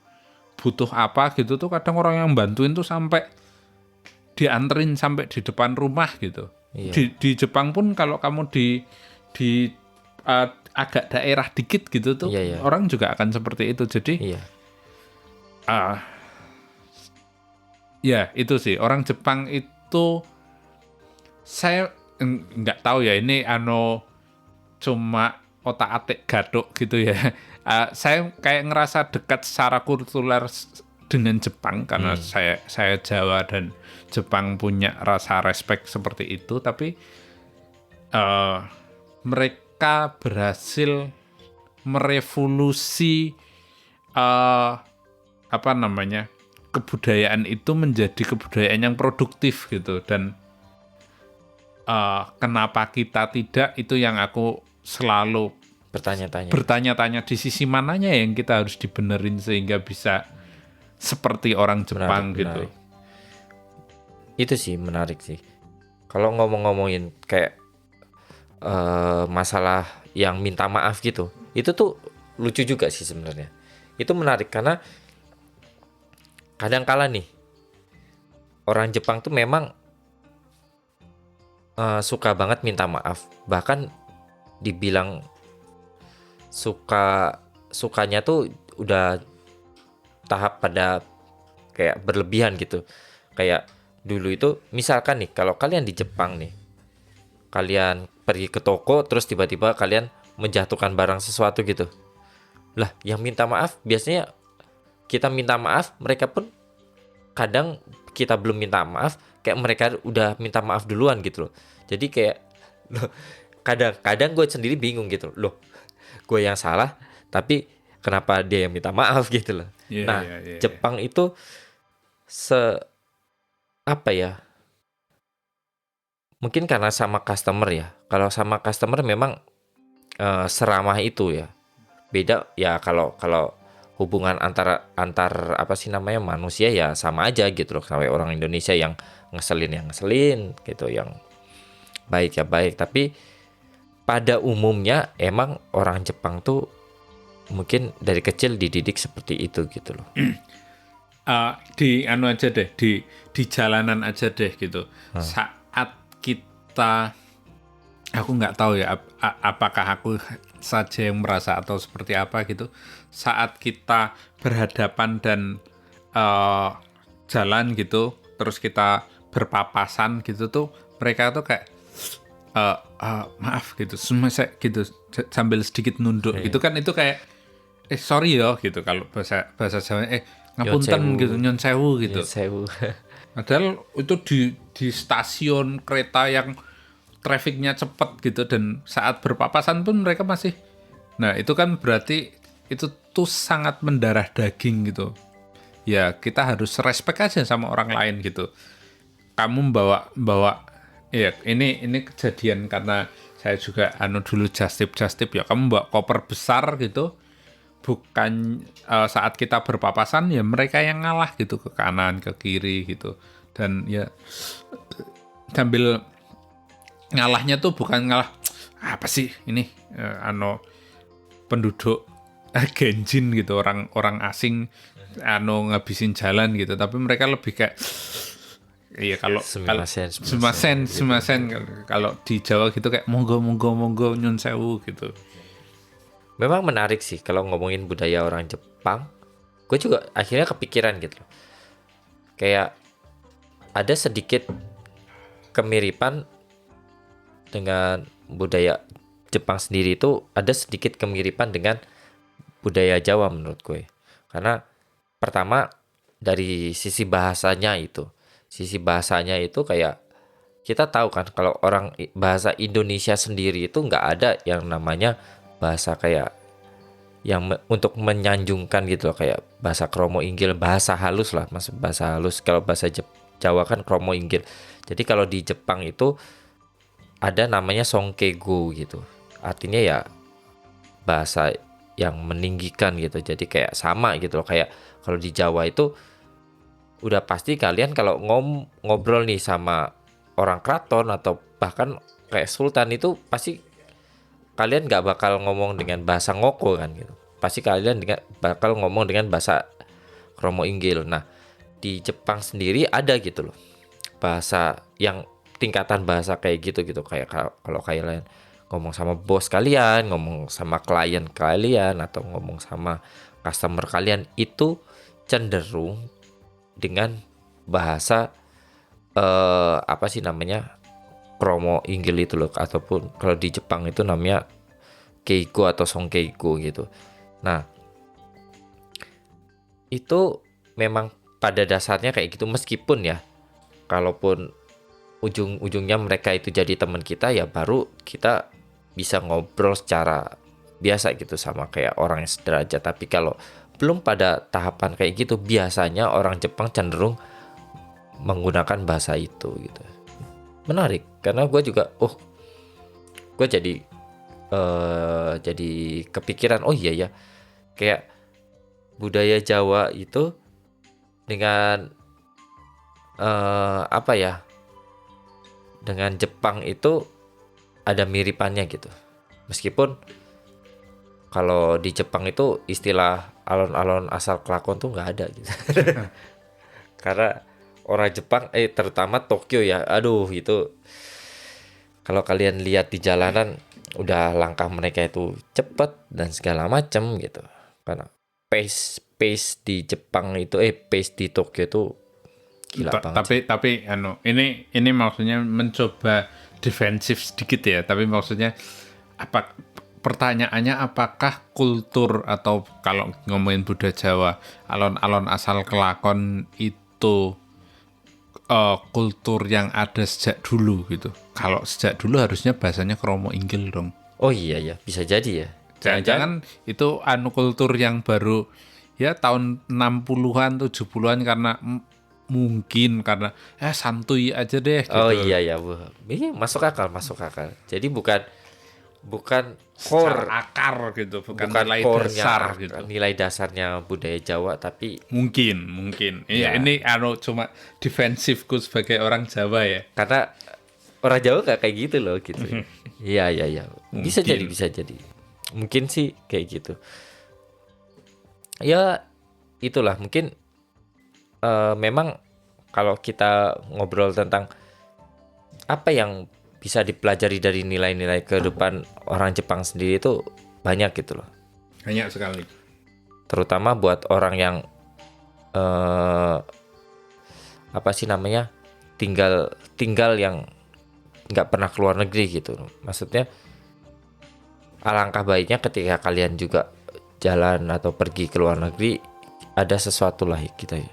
butuh apa gitu tuh kadang orang yang bantuin tuh sampai dianterin sampai di depan rumah gitu. Iya. Di Jepang pun kalau kamu di agak daerah dikit gitu tuh, Iya. orang juga akan seperti itu. Jadi Iya. ya itu sih orang Jepang itu saya nggak tahu ya ini cuma otak-atik gadok gitu ya. Saya kayak ngerasa dekat secara kultural dengan Jepang karena saya Jawa dan Jepang punya rasa respect seperti itu, tapi mereka berhasil merevolusi kebudayaan itu menjadi kebudayaan yang produktif gitu. Dan kenapa kita tidak, itu yang aku selalu bertanya-tanya di sisi mananya yang kita harus dibenerin sehingga bisa seperti orang Jepang gitu. Itu sih menarik sih. Kalau ngomongin kayak masalah yang minta maaf gitu, itu tuh lucu juga sih sebenarnya. Itu menarik karena kadang-kala nih orang Jepang tuh memang suka banget minta maaf, bahkan dibilang sukanya tuh udah tahap pada kayak berlebihan gitu. Kayak dulu itu misalkan nih kalau kalian di Jepang nih, kalian pergi ke toko terus tiba-tiba kalian menjatuhkan barang sesuatu gitu, lah yang minta maaf biasanya kita minta maaf, mereka pun kadang kita belum minta maaf, kayak mereka udah minta maaf duluan gitu loh. Jadi kayak loh, kadang gue sendiri bingung gitu loh, gue yang salah tapi kenapa dia yang minta maaf gitu loh. Yeah. Jepang itu apa ya, mungkin karena sama customer ya. Kalau sama customer memang seramah itu ya. Beda ya kalau hubungan antar apa sih namanya manusia ya sama aja gitu loh. Sampai orang Indonesia yang ngeselin gitu, yang baik ya baik. Tapi pada umumnya emang orang Jepang tuh mungkin dari kecil dididik seperti itu gitu loh. Di aja deh, di jalanan aja deh gitu. Saat kita, aku nggak tahu ya apakah aku saja yang merasa atau seperti apa gitu. Saat kita berhadapan dan jalan gitu, terus kita berpapasan gitu tuh, mereka tuh kayak maaf gitu, semua saya gitu sambil sedikit nunduk gitu kan, itu kayak sorry yo gitu kalau bahasa Jawa ngapunten gitu, nyon sewu gitu. Padahal itu di stasiun kereta yang trafiknya cepat gitu, dan saat berpapasan pun mereka masih. Nah, itu kan berarti itu tuh sangat mendarah daging gitu. Ya, kita harus respect aja sama orang lain gitu. Kamu bawa ya ini kejadian karena saya juga dulu just tip ya. Kamu bawa koper besar gitu. Bukan saat kita berpapasan ya mereka yang ngalah gitu, ke kanan ke kiri gitu, dan ya sambil ngalahnya tuh bukan ngalah apa sih ini penduduk genjin gitu, orang asing ngabisin jalan gitu, tapi mereka lebih kayak iya kalau sumasen kalau di Jawa gitu kayak monggo nyun sewu gitu. Memang menarik sih kalau ngomongin budaya orang Jepang. Gue juga akhirnya kepikiran gitu. Kayak ada sedikit kemiripan dengan budaya Jepang sendiri, itu ada sedikit kemiripan dengan budaya Jawa menurut gue. Karena pertama dari sisi bahasanya itu. Sisi bahasanya itu kayak kita tahu kan kalau orang bahasa Indonesia sendiri itu nggak ada yang namanya bahasa kayak yang untuk menyanjungkan gitu loh, kayak bahasa kromo inggil, bahasa halus lah, maksud bahasa halus. Kalau bahasa Jawa kan kromo inggil. Jadi kalau di Jepang itu ada namanya songkego gitu. Artinya ya bahasa yang meninggikan gitu. Jadi kayak sama gitu loh. Kayak kalau di Jawa itu udah pasti kalian kalau ngobrol nih sama orang keraton atau bahkan kayak sultan itu pasti kalian nggak bakal ngomong dengan bahasa ngoko kan gitu. Pasti kalian bakal ngomong dengan bahasa kromo inggil. Nah, di Jepang sendiri ada gitu loh. Bahasa yang tingkatan bahasa kayak gitu kayak kalau kalian ngomong sama bos kalian, ngomong sama klien kalian atau ngomong sama customer kalian itu cenderung dengan bahasa apa sih namanya kromo inggil itu loh, ataupun kalau di Jepang itu namanya keigo atau songkeigo gitu. Nah, itu memang pada dasarnya kayak gitu, meskipun ya kalaupun ujung-ujungnya mereka itu jadi teman kita, ya baru kita bisa ngobrol secara biasa gitu sama kayak orang yang sederajat. Tapi kalau belum pada tahapan kayak gitu, biasanya orang Jepang cenderung menggunakan bahasa itu gitu. Menarik karena gue juga gue jadi kepikiran, oh iya ya, kayak budaya Jawa itu dengan apa ya, dengan Jepang itu ada miripannya gitu. Meskipun kalau di Jepang itu istilah alon-alon asal kelakon tuh nggak ada gitu. Karena orang Jepang terutama Tokyo ya, aduh itu kalau kalian lihat di jalanan udah langkah mereka itu cepet dan segala macam gitu. Karena pace di Jepang itu pace di Tokyo itu gila banget. Tapi ini maksudnya mencoba defensif sedikit ya, tapi maksudnya pertanyaannya apakah kultur atau kalau ngomongin budaya Jawa alon-alon asal kelakon itu kultur yang ada sejak dulu gitu. Kalau sejak dulu harusnya bahasanya kromo inggil dong. Oh iya ya, bisa jadi ya. Jangan itu kultur yang baru ya tahun 60-an 70-an karena mungkin karena santuy aja deh gitu. Oh iya ya, Bu. Ini masuk akal. Jadi bukan core akar gitu, bukan nilai dasar gitu. Nilai dasarnya budaya Jawa, tapi mungkin. Ya. Ini cuma defensifku sebagai orang Jawa ya. Karena orang Jawa nggak kayak gitu loh gitu. Iya. Bisa jadi. Mungkin sih kayak gitu. Ya itulah mungkin memang kalau kita ngobrol tentang apa yang bisa dipelajari dari nilai-nilai kehidupan orang Jepang sendiri itu banyak gitu loh. Banyak sekali. Terutama buat orang yang apa sih namanya tinggal yang nggak pernah keluar negeri gitu. Maksudnya alangkah baiknya ketika kalian juga jalan atau pergi ke luar negeri ada sesuatu lah kita ya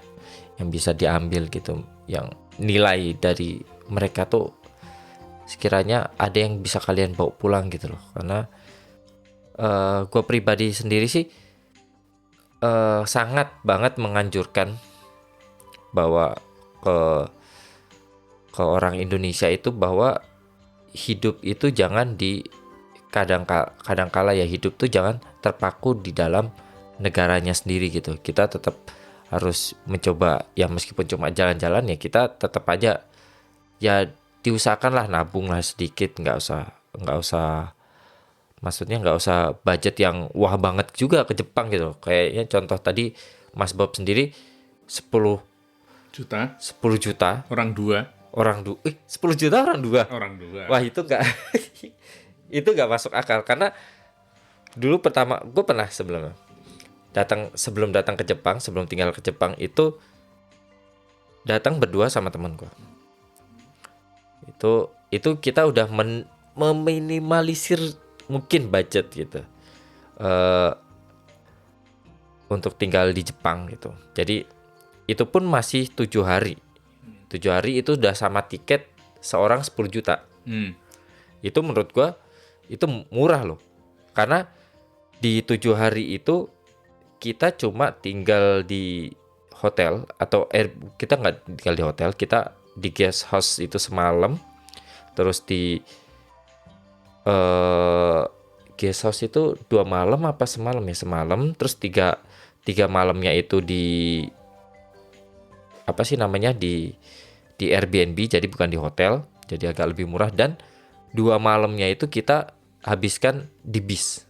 yang bisa diambil gitu, yang nilai dari mereka tuh sekiranya ada yang bisa kalian bawa pulang gitu loh. Karena gue pribadi sendiri sih sangat banget menganjurkan bahwa ke orang Indonesia itu bahwa hidup itu jangan kadang-kala ya, hidup tuh jangan terpaku di dalam negaranya sendiri gitu. Kita tetap harus mencoba ya, meskipun cuma jalan-jalan ya kita tetap aja ya diusahakanlah nabung lah sedikit, nggak usah maksudnya nggak usah budget yang wah banget juga ke Jepang gitu. Kayaknya contoh tadi Mas Bob sendiri 10 juta orang dua 10 juta orang dua. Wah itu nggak itu nggak masuk akal. Karena dulu pertama gue pernah sebelum datang ke Jepang, sebelum tinggal ke Jepang itu datang berdua sama teman gue. Itu kita udah meminimalisir mungkin budget gitu untuk tinggal di Jepang gitu. Jadi itu pun masih 7 hari. 7 hari itu udah sama tiket seorang 10 juta. Itu menurut gue itu murah loh. Karena di 7 hari itu kita cuma tinggal di hotel atau kita nggak tinggal di hotel, kita di guest house itu semalam, terus di guest house itu 2 malam apa semalam ya, semalam, terus tiga malamnya itu di apa sih namanya, di Airbnb, jadi bukan di hotel, jadi agak lebih murah, dan 2 malamnya itu kita habiskan di bis.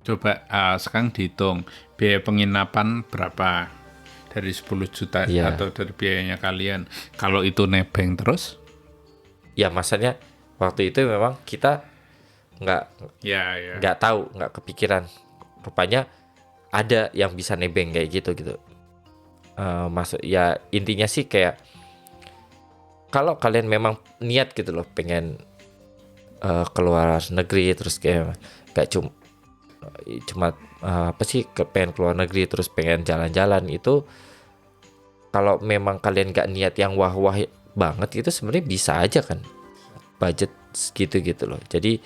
Coba sekarang dihitung biaya penginapan berapa dari 10 juta Iya. atau dari biayanya kalian. Kalau itu nebeng terus? Ya maksudnya waktu itu memang kita Ya. nggak tahu, nggak kepikiran. Rupanya ada yang bisa nebeng kayak gitu. Maksud ya intinya sih kayak kalau kalian memang niat gitu loh pengen keluar negeri, terus kayak cuma apa sih, pengen keluar negeri terus pengen jalan-jalan, itu kalau memang kalian nggak niat yang wah-wah banget, itu sebenarnya bisa aja kan budget segitu gitu loh. Jadi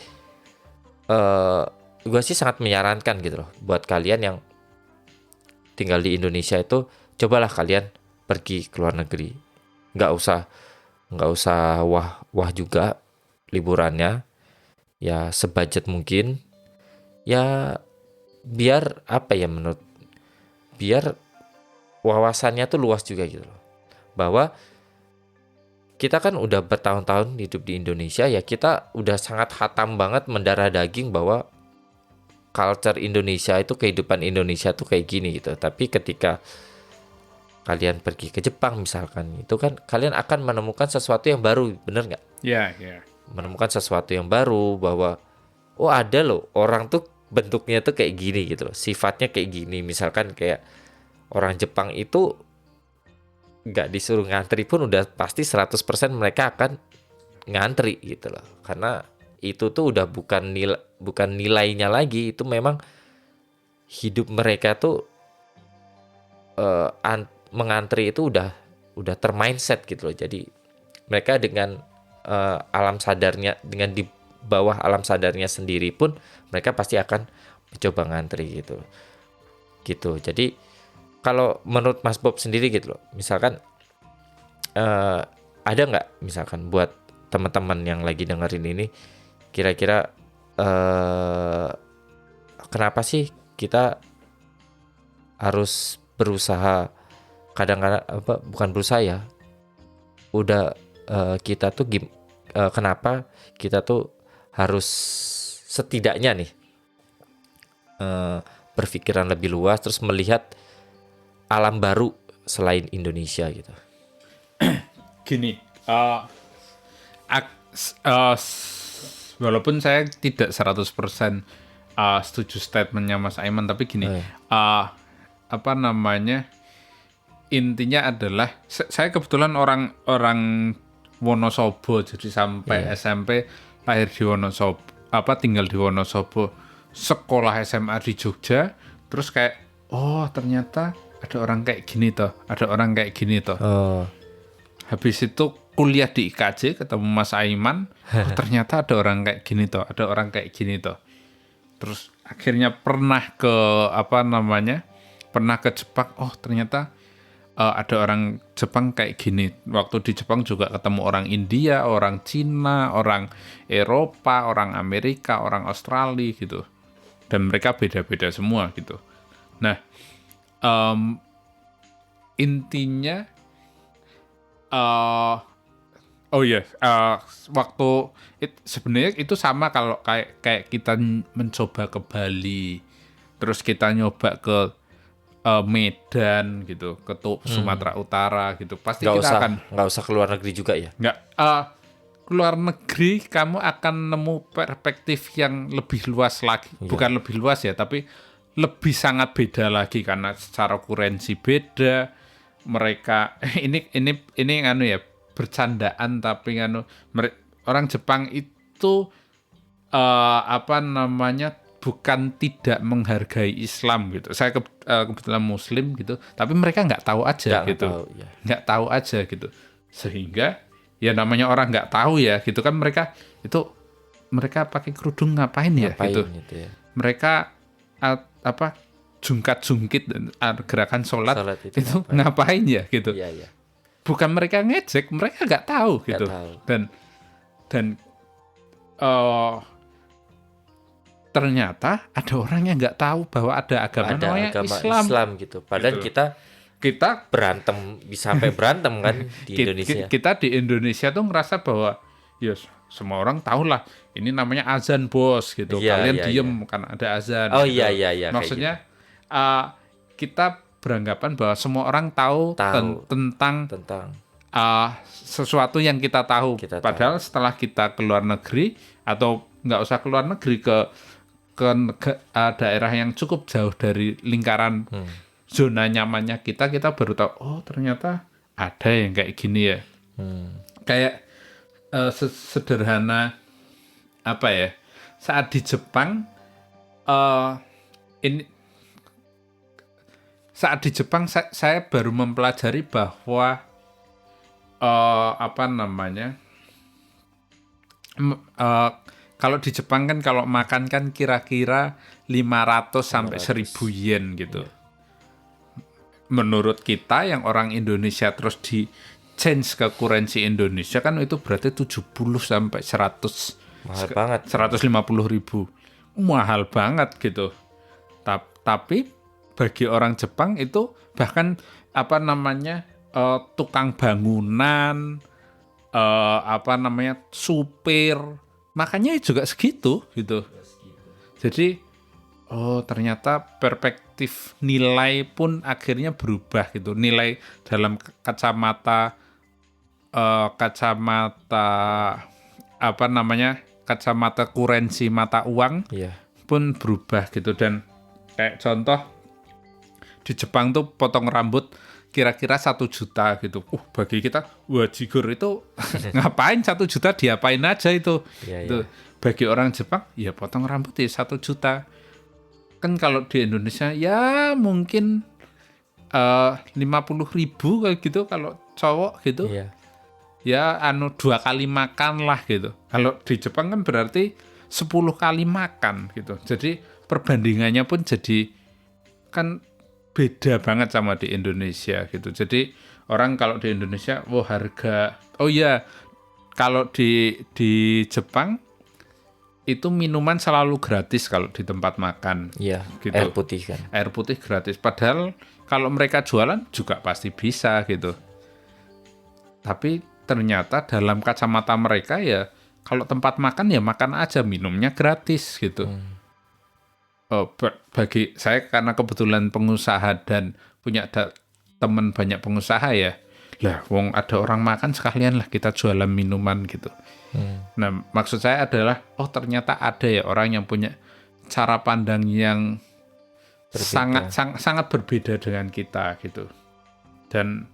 gue sih sangat menyarankan gitu loh buat kalian yang tinggal di Indonesia itu, cobalah kalian pergi ke luar negeri. Nggak usah wah juga liburannya, ya sebudget mungkin, ya biar apa ya, biar wawasannya tuh luas juga gitu loh. Bahwa kita kan udah bertahun-tahun hidup di Indonesia, ya kita udah sangat hatam banget mendarah daging bahwa culture Indonesia itu, kehidupan Indonesia tuh kayak gini gitu. Tapi ketika kalian pergi ke Jepang misalkan, itu kan kalian akan menemukan sesuatu yang baru, bener nggak? Ya. Menemukan sesuatu yang baru, bahwa oh ada loh orang tuh bentuknya tuh kayak gini gitu loh, sifatnya kayak gini. Misalkan kayak orang Jepang itu nggak disuruh ngantri pun udah pasti 100% mereka akan ngantri gitu loh, karena itu tuh udah bukan nilainya lagi, itu memang hidup mereka tuh mengantri itu udah termindset gitu loh. Jadi mereka dengan alam sadarnya, dengan di bawah alam sadarnya sendiri pun mereka pasti akan mencoba ngantri gitu. Jadi kalau menurut Mas Bob sendiri gitu loh, misalkan ada nggak misalkan buat teman-teman yang lagi dengerin ini, kira-kira kenapa sih kita harus berusaha, kadang-kadang bukan berusaha ya, udah kita tuh kenapa kita tuh harus setidaknya nih berpikiran lebih luas, terus melihat alam baru selain Indonesia gitu. Gini, walaupun saya tidak 100% setuju statementnya Mas Aiman, tapi gini, apa namanya, intinya adalah saya kebetulan orang Wonosobo, jadi sampai SMP lahir di Wonosobo, tinggal di Wonosobo, sekolah SMA di Jogja, terus kayak oh ternyata ada orang kayak gini toh. Habis itu kuliah di IKJ, ketemu Mas Aiman, oh ternyata ada orang kayak gini toh. Terus akhirnya pernah ke Jepang, oh ternyata ada orang Jepang kayak gini. Waktu di Jepang juga ketemu orang India, orang Cina, orang Eropa, orang Amerika, orang Australia gitu. Dan mereka beda-beda semua gitu. Nah, intinya waktu sebenarnya itu sama kalau kayak kita mencoba ke Bali, terus kita nyoba ke Medan gitu, ke Sumatera Utara gitu, pasti nggak usah keluar negeri juga ya. Keluar negeri kamu akan nemu perspektif yang lebih luas lagi. Bukan lebih luas ya, tapi lebih sangat beda lagi, karena secara kurensi beda. Mereka ini ya, bercandaan, tapi orang Jepang itu bukan tidak menghargai Islam gitu. Saya kebetulan Muslim gitu, tapi mereka nggak tahu aja nggak tahu aja gitu. Sehingga ya namanya orang nggak tahu ya gitu kan, mereka pakai kerudung ngapain gitu ya? Mereka jungkat-jungkit gerakan sholat Sholat itu ngapain ya gitu. Iya, iya. Bukan mereka ngejek, mereka nggak tahu gitu. tahu. Dan ternyata ada orang yang nggak tahu bahwa ada agama namanya Islam gitu. Padahal Gitu. kita Kita berantem, bisa sampai berantem kan di Indonesia. Kita di Indonesia tuh ngerasa bahwa ya semua orang tahu lah ini namanya azan bos gitu. Iya, Kalian iya, diem kan ada azan. Oh gitu. iya, iya, iya. kayak Maksudnya kita beranggapan bahwa semua orang tahu, tentang tentang sesuatu yang kita tahu. Padahal setelah kita ke luar negeri atau nggak usah ke luar negeri ke daerah yang cukup jauh dari lingkaran zona nyamannya kita baru tahu oh ternyata ada yang kayak gini ya. Kayak sederhana apa ya, saat di Jepang saya baru mempelajari bahwa kalau di Jepang kan kalau makan kan kira-kira 500 sampai 1.000 yen gitu. Menurut kita yang orang Indonesia terus di change ke kurensi Indonesia kan itu berarti 70 sampai 100 mahal banget. 150.000. Mahal banget gitu. Tapi bagi orang Jepang itu bahkan tukang bangunan supir makanya juga segitu gitu. Jadi ternyata perspektif nilai pun akhirnya berubah gitu. Nilai dalam kacamata kurensi mata uang pun berubah gitu. Dan kayak contoh di Jepang tuh potong rambut kira-kira 1 juta gitu. Bagi kita wajigur itu ngapain 1 juta, diapain aja itu. Itu bagi orang Jepang ya potong rambut ya 1 juta. Kan kalau di Indonesia ya mungkin 50.000 kayak gitu kalau cowok gitu. Ya 2 kali makan lah gitu. Kalau di Jepang kan berarti 10 kali makan gitu. Jadi perbandingannya pun jadi kan beda banget sama di Indonesia gitu. Jadi orang kalau di Indonesia kalau di Jepang itu minuman selalu gratis kalau di tempat makan. Iya, gitu. air putih kan. Air putih gratis. Padahal kalau mereka jualan juga pasti bisa gitu. Tapi ternyata dalam kacamata mereka ya kalau tempat makan ya makan aja, minumnya gratis gitu. Bagi saya karena kebetulan pengusaha dan punya teman banyak pengusaha ya. Lah wong ada orang makan sekalian lah kita jualan minuman gitu. Nah, maksud saya adalah ternyata ada ya orang yang punya cara pandang yang sangat berbeda dengan kita gitu. Dan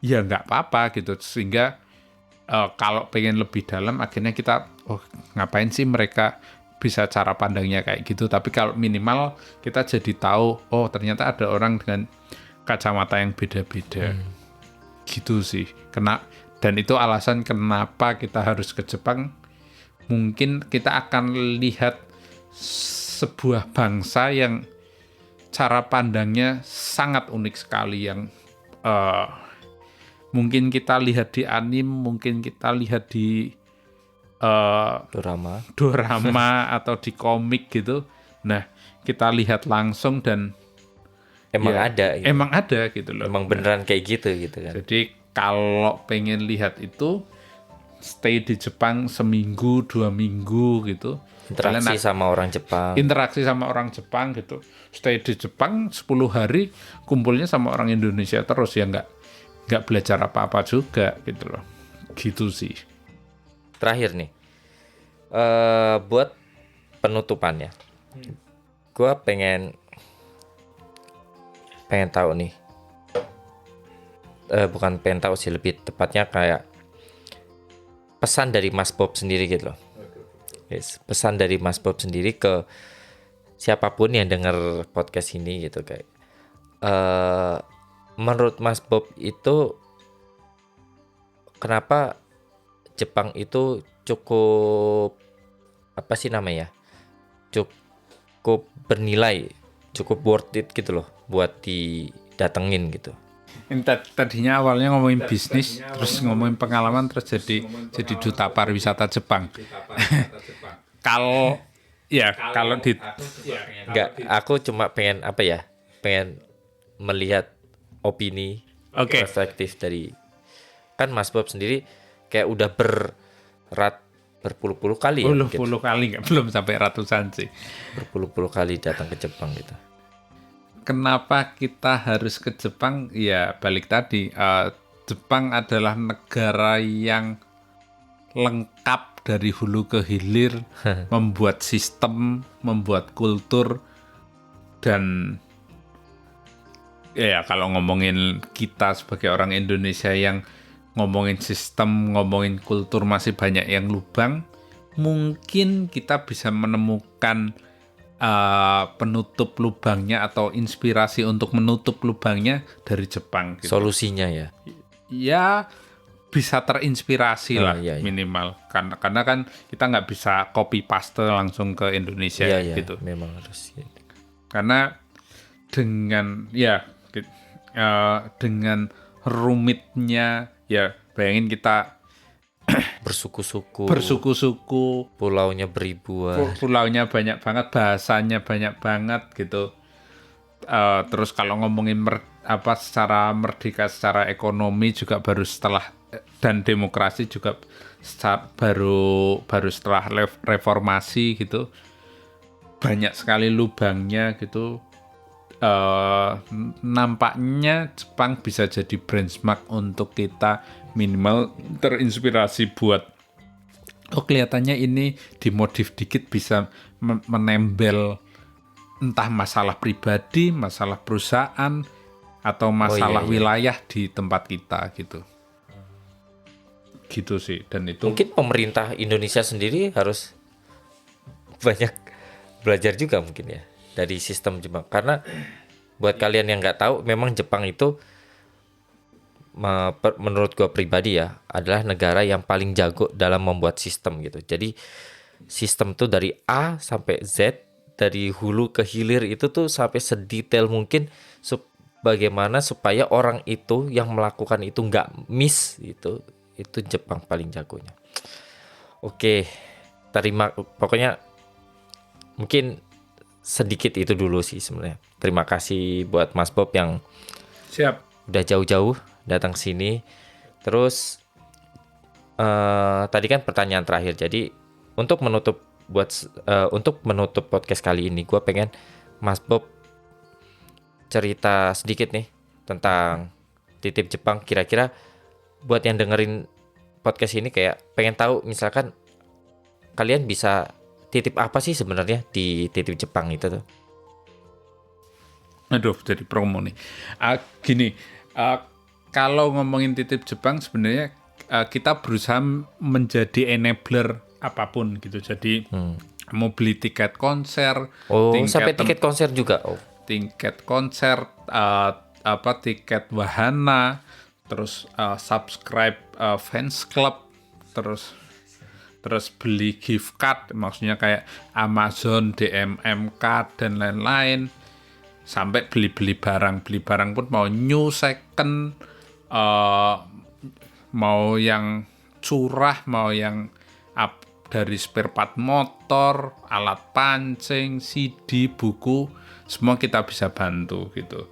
ya nggak apa-apa gitu. Sehingga kalau pengen lebih dalam akhirnya kita ngapain sih mereka bisa cara pandangnya kayak gitu. Tapi kalau minimal kita jadi tahu ternyata ada orang dengan kacamata yang beda-beda. Gitu sih. Dan itu alasan kenapa kita harus ke Jepang. Mungkin kita akan lihat sebuah bangsa yang cara pandangnya sangat unik sekali, yang mungkin kita lihat di anime, mungkin kita lihat di dorama atau di komik gitu. Nah, kita lihat langsung dan emang ada gitu loh. Emang beneran kayak gitu kan. Jadi kalau pengen lihat itu stay di Jepang seminggu 2 minggu gitu. Interaksi sama orang Jepang gitu. Stay di Jepang 10 hari kumpulnya sama orang Indonesia terus ya, nggak belajar apa-apa juga gitu loh. Gitu sih. Terakhir nih. Buat penutupannya. Gua pengen tahu nih. Bukan pengen tahu sih, lebih tepatnya kayak pesan dari Mas Bob sendiri gitu loh. Pesan dari Mas Bob sendiri ke siapapun yang dengar podcast ini gitu, kayak menurut Mas Bob itu kenapa Jepang itu cukup cukup bernilai cukup worth it gitu loh buat didatengin gitu. Ini tadinya awalnya ngomongin bisnis, terus ngomongin pengalaman, terus jadi duta pariwisata Jepang. Kalau Enggak, aku cuma pengen pengen melihat opini perspektif dari, kan Mas Bob sendiri kayak udah berpuluh-puluh kali ya, puluh kali, nggak, belum sampai ratusan sih. berpuluh-puluh kali datang ke Jepang gitu. Kenapa kita harus ke Jepang? Ya balik tadi, Jepang adalah negara yang lengkap dari hulu ke hilir, membuat sistem, membuat kultur, dan ya kalau ngomongin kita sebagai orang Indonesia yang ngomongin sistem, ngomongin kultur masih banyak yang lubang, mungkin kita bisa menemukan penutup lubangnya atau inspirasi untuk menutup lubangnya dari Jepang gitu. Solusinya ya. Ya bisa terinspirasi lah iya. minimal, karena kan kita nggak bisa copy paste langsung ke Indonesia gitu. Memang harus gitu. Karena dengan rumitnya, ya bayangin kita bersuku-suku, pulaunya beribuan, pulaunya banyak banget, bahasanya banyak banget gitu. Terus kalau ngomongin secara merdeka secara ekonomi juga baru setelah, dan demokrasi juga baru setelah reformasi gitu. Banyak sekali lubangnya gitu. Nampaknya Jepang bisa jadi benchmark untuk kita, minimal terinspirasi buat kelihatannya ini dimodif dikit bisa menembel entah masalah pribadi, masalah perusahaan, atau masalah wilayah di tempat kita gitu sih. Dan itu mungkin pemerintah Indonesia sendiri harus banyak belajar juga mungkin ya dari sistem Jepang. Karena buat kalian yang nggak tahu, memang Jepang itu menurut gue pribadi ya adalah negara yang paling jago dalam membuat sistem gitu. Jadi sistem tuh dari A sampai Z, dari hulu ke hilir itu tuh sampai sedetail mungkin, bagaimana supaya orang itu yang melakukan itu nggak miss gitu. Itu Jepang paling jagonya. Oke, pokoknya mungkin sedikit itu dulu sih sebenarnya. Terima kasih buat Mas Bob yang siap udah jauh-jauh datang sini. Terus tadi kan pertanyaan terakhir. Jadi untuk menutup podcast kali ini, gue pengen Mas Bob cerita sedikit nih tentang titip Jepang. Kira-kira buat yang dengerin podcast ini kayak pengen tahu, misalkan kalian bisa titip apa sih sebenarnya di titip Jepang itu tuh? Aduh, jadi promo nih. Kalau ngomongin titip Jepang sebenarnya kita berusaha menjadi enabler apapun gitu. Jadi mau beli tiket konser, sampai tiket konser juga. Tiket konser, tiket wahana, terus subscribe fans club, terus beli gift card, maksudnya kayak Amazon, DMM card dan lain-lain, sampai beli barang pun mau new, second, mau yang curah, mau yang dari spare part motor, alat pancing, CD, buku, semua kita bisa bantu gitu.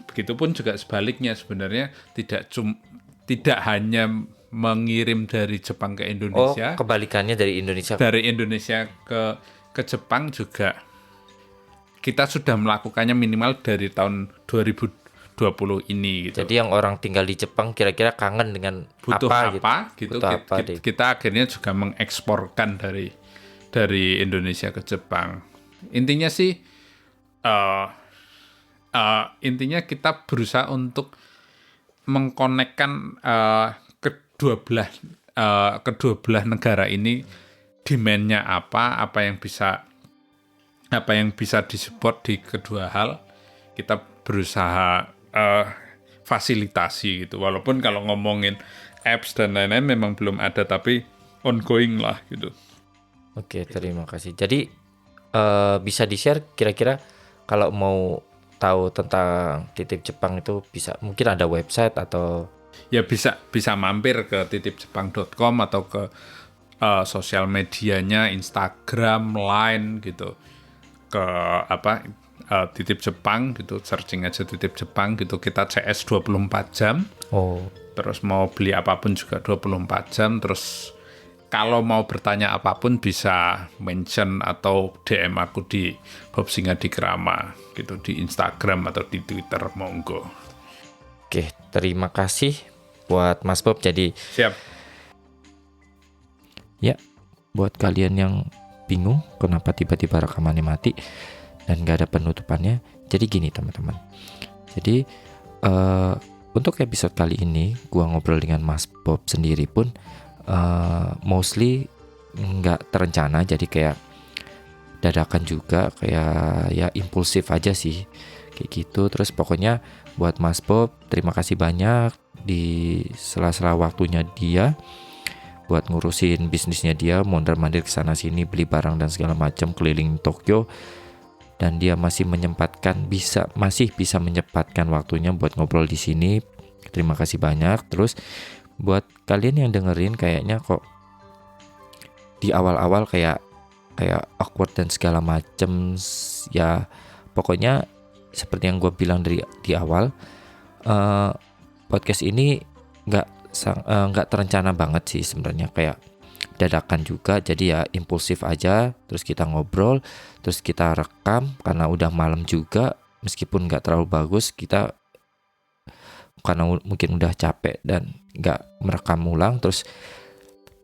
Begitupun juga sebaliknya, sebenarnya tidak hanya mengirim dari Jepang ke Indonesia. Kebalikannya dari Indonesia. Dari Indonesia ke Jepang juga kita sudah melakukannya minimal dari tahun 2020 ini gitu. Jadi yang orang tinggal di Jepang kira-kira kangen dengan butuh apa gitu. Kita akhirnya juga mengeksporkan dari Indonesia ke Jepang. Intinya sih intinya kita berusaha untuk mengkonekkan kedua belah negara ini, demand-nya apa yang bisa disupport di kedua hal, kita berusaha fasilitasi gitu. Walaupun kalau ngomongin apps dan lain-lain memang belum ada, tapi ongoing lah gitu. Oke, terima kasih. Jadi bisa di-share kira-kira kalau mau tahu tentang titip Jepang itu bisa, mungkin ada website atau Ya bisa mampir ke titipjepang.com atau ke sosial medianya Instagram, Line gitu. Ke Titip Jepang gitu, searching aja Titip Jepang gitu. Kita CS 24 jam. Terus mau beli apapun juga 24 jam. Terus kalau mau bertanya apapun bisa mention atau DM aku di Bob Singa di Krama gitu, di Instagram atau di Twitter, monggo. Oke, terima kasih buat Mas Bob. Jadi Siap. ya, buat kalian yang bingung kenapa tiba-tiba rekamannya mati dan gak ada penutupannya, jadi gini teman-teman. Jadi untuk episode kali ini gua ngobrol dengan Mas Bob sendiri pun mostly nggak terencana, jadi kayak dadakan juga, kayak ya impulsif aja sih kayak gitu. Terus pokoknya buat Mas Bob, terima kasih banyak di sela-sela waktunya dia buat ngurusin bisnisnya dia, mondar-mandir ke sana sini, beli barang dan segala macam, keliling Tokyo, dan dia masih bisa menyempatkan waktunya buat ngobrol di sini. Terima kasih banyak. Terus buat kalian yang dengerin, kayaknya kok di awal-awal kayak awkward dan segala macam ya, pokoknya seperti yang gue bilang di awal, podcast ini nggak terencana banget sih sebenarnya, kayak dadakan juga, jadi ya impulsif aja. Terus kita ngobrol, terus kita rekam karena udah malam juga, meskipun nggak terlalu bagus, kita karena mungkin udah capek dan nggak merekam ulang. Terus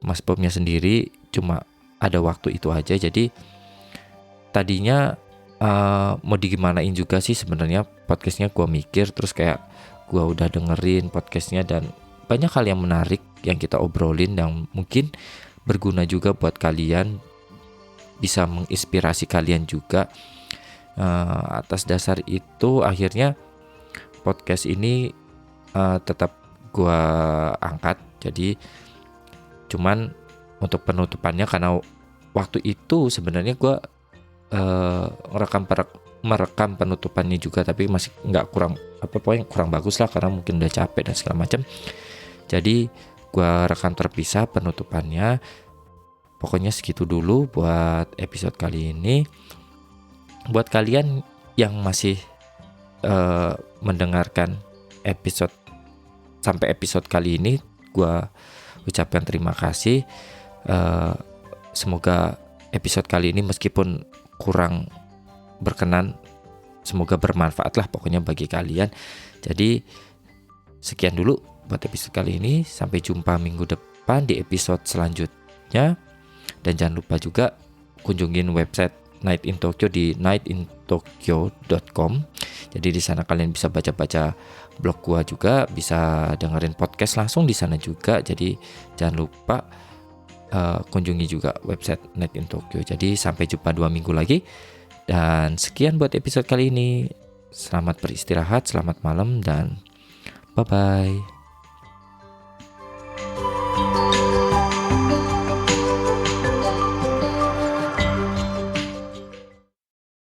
Mas Bobnya sendiri cuma ada waktu itu aja, jadi tadinya mau digimanain juga sih sebenarnya podcastnya. Gue mikir, terus kayak gue udah dengerin podcastnya dan banyak hal yang menarik yang kita obrolin yang mungkin berguna juga buat kalian, bisa menginspirasi kalian juga. Atas dasar itu akhirnya podcast ini tetap gue angkat. Jadi cuman untuk penutupannya, karena waktu itu sebenarnya gue merekam penutupannya juga, tapi masih pokoknya kurang bagus lah, karena mungkin udah capek dan segala macam. Jadi gue rekam terpisah penutupannya. Pokoknya segitu dulu buat episode kali ini. Buat kalian yang masih mendengarkan sampai episode kali ini, gue ucapkan terima kasih. Semoga episode kali ini meskipun kurang berkenan, semoga bermanfaat lah pokoknya bagi kalian. Jadi sekian dulu buat episode kali ini. Sampai jumpa minggu depan di episode selanjutnya. Dan jangan lupa juga kunjungin website Night in Tokyo di nightintokyo.com. Jadi di sana kalian bisa baca-baca blog gua juga, bisa dengerin podcast langsung di sana juga. Jadi jangan lupa kunjungi juga website Night in Tokyo. Jadi sampai jumpa 2 minggu lagi. Dan sekian buat episode kali ini. Selamat beristirahat, selamat malam, dan bye-bye.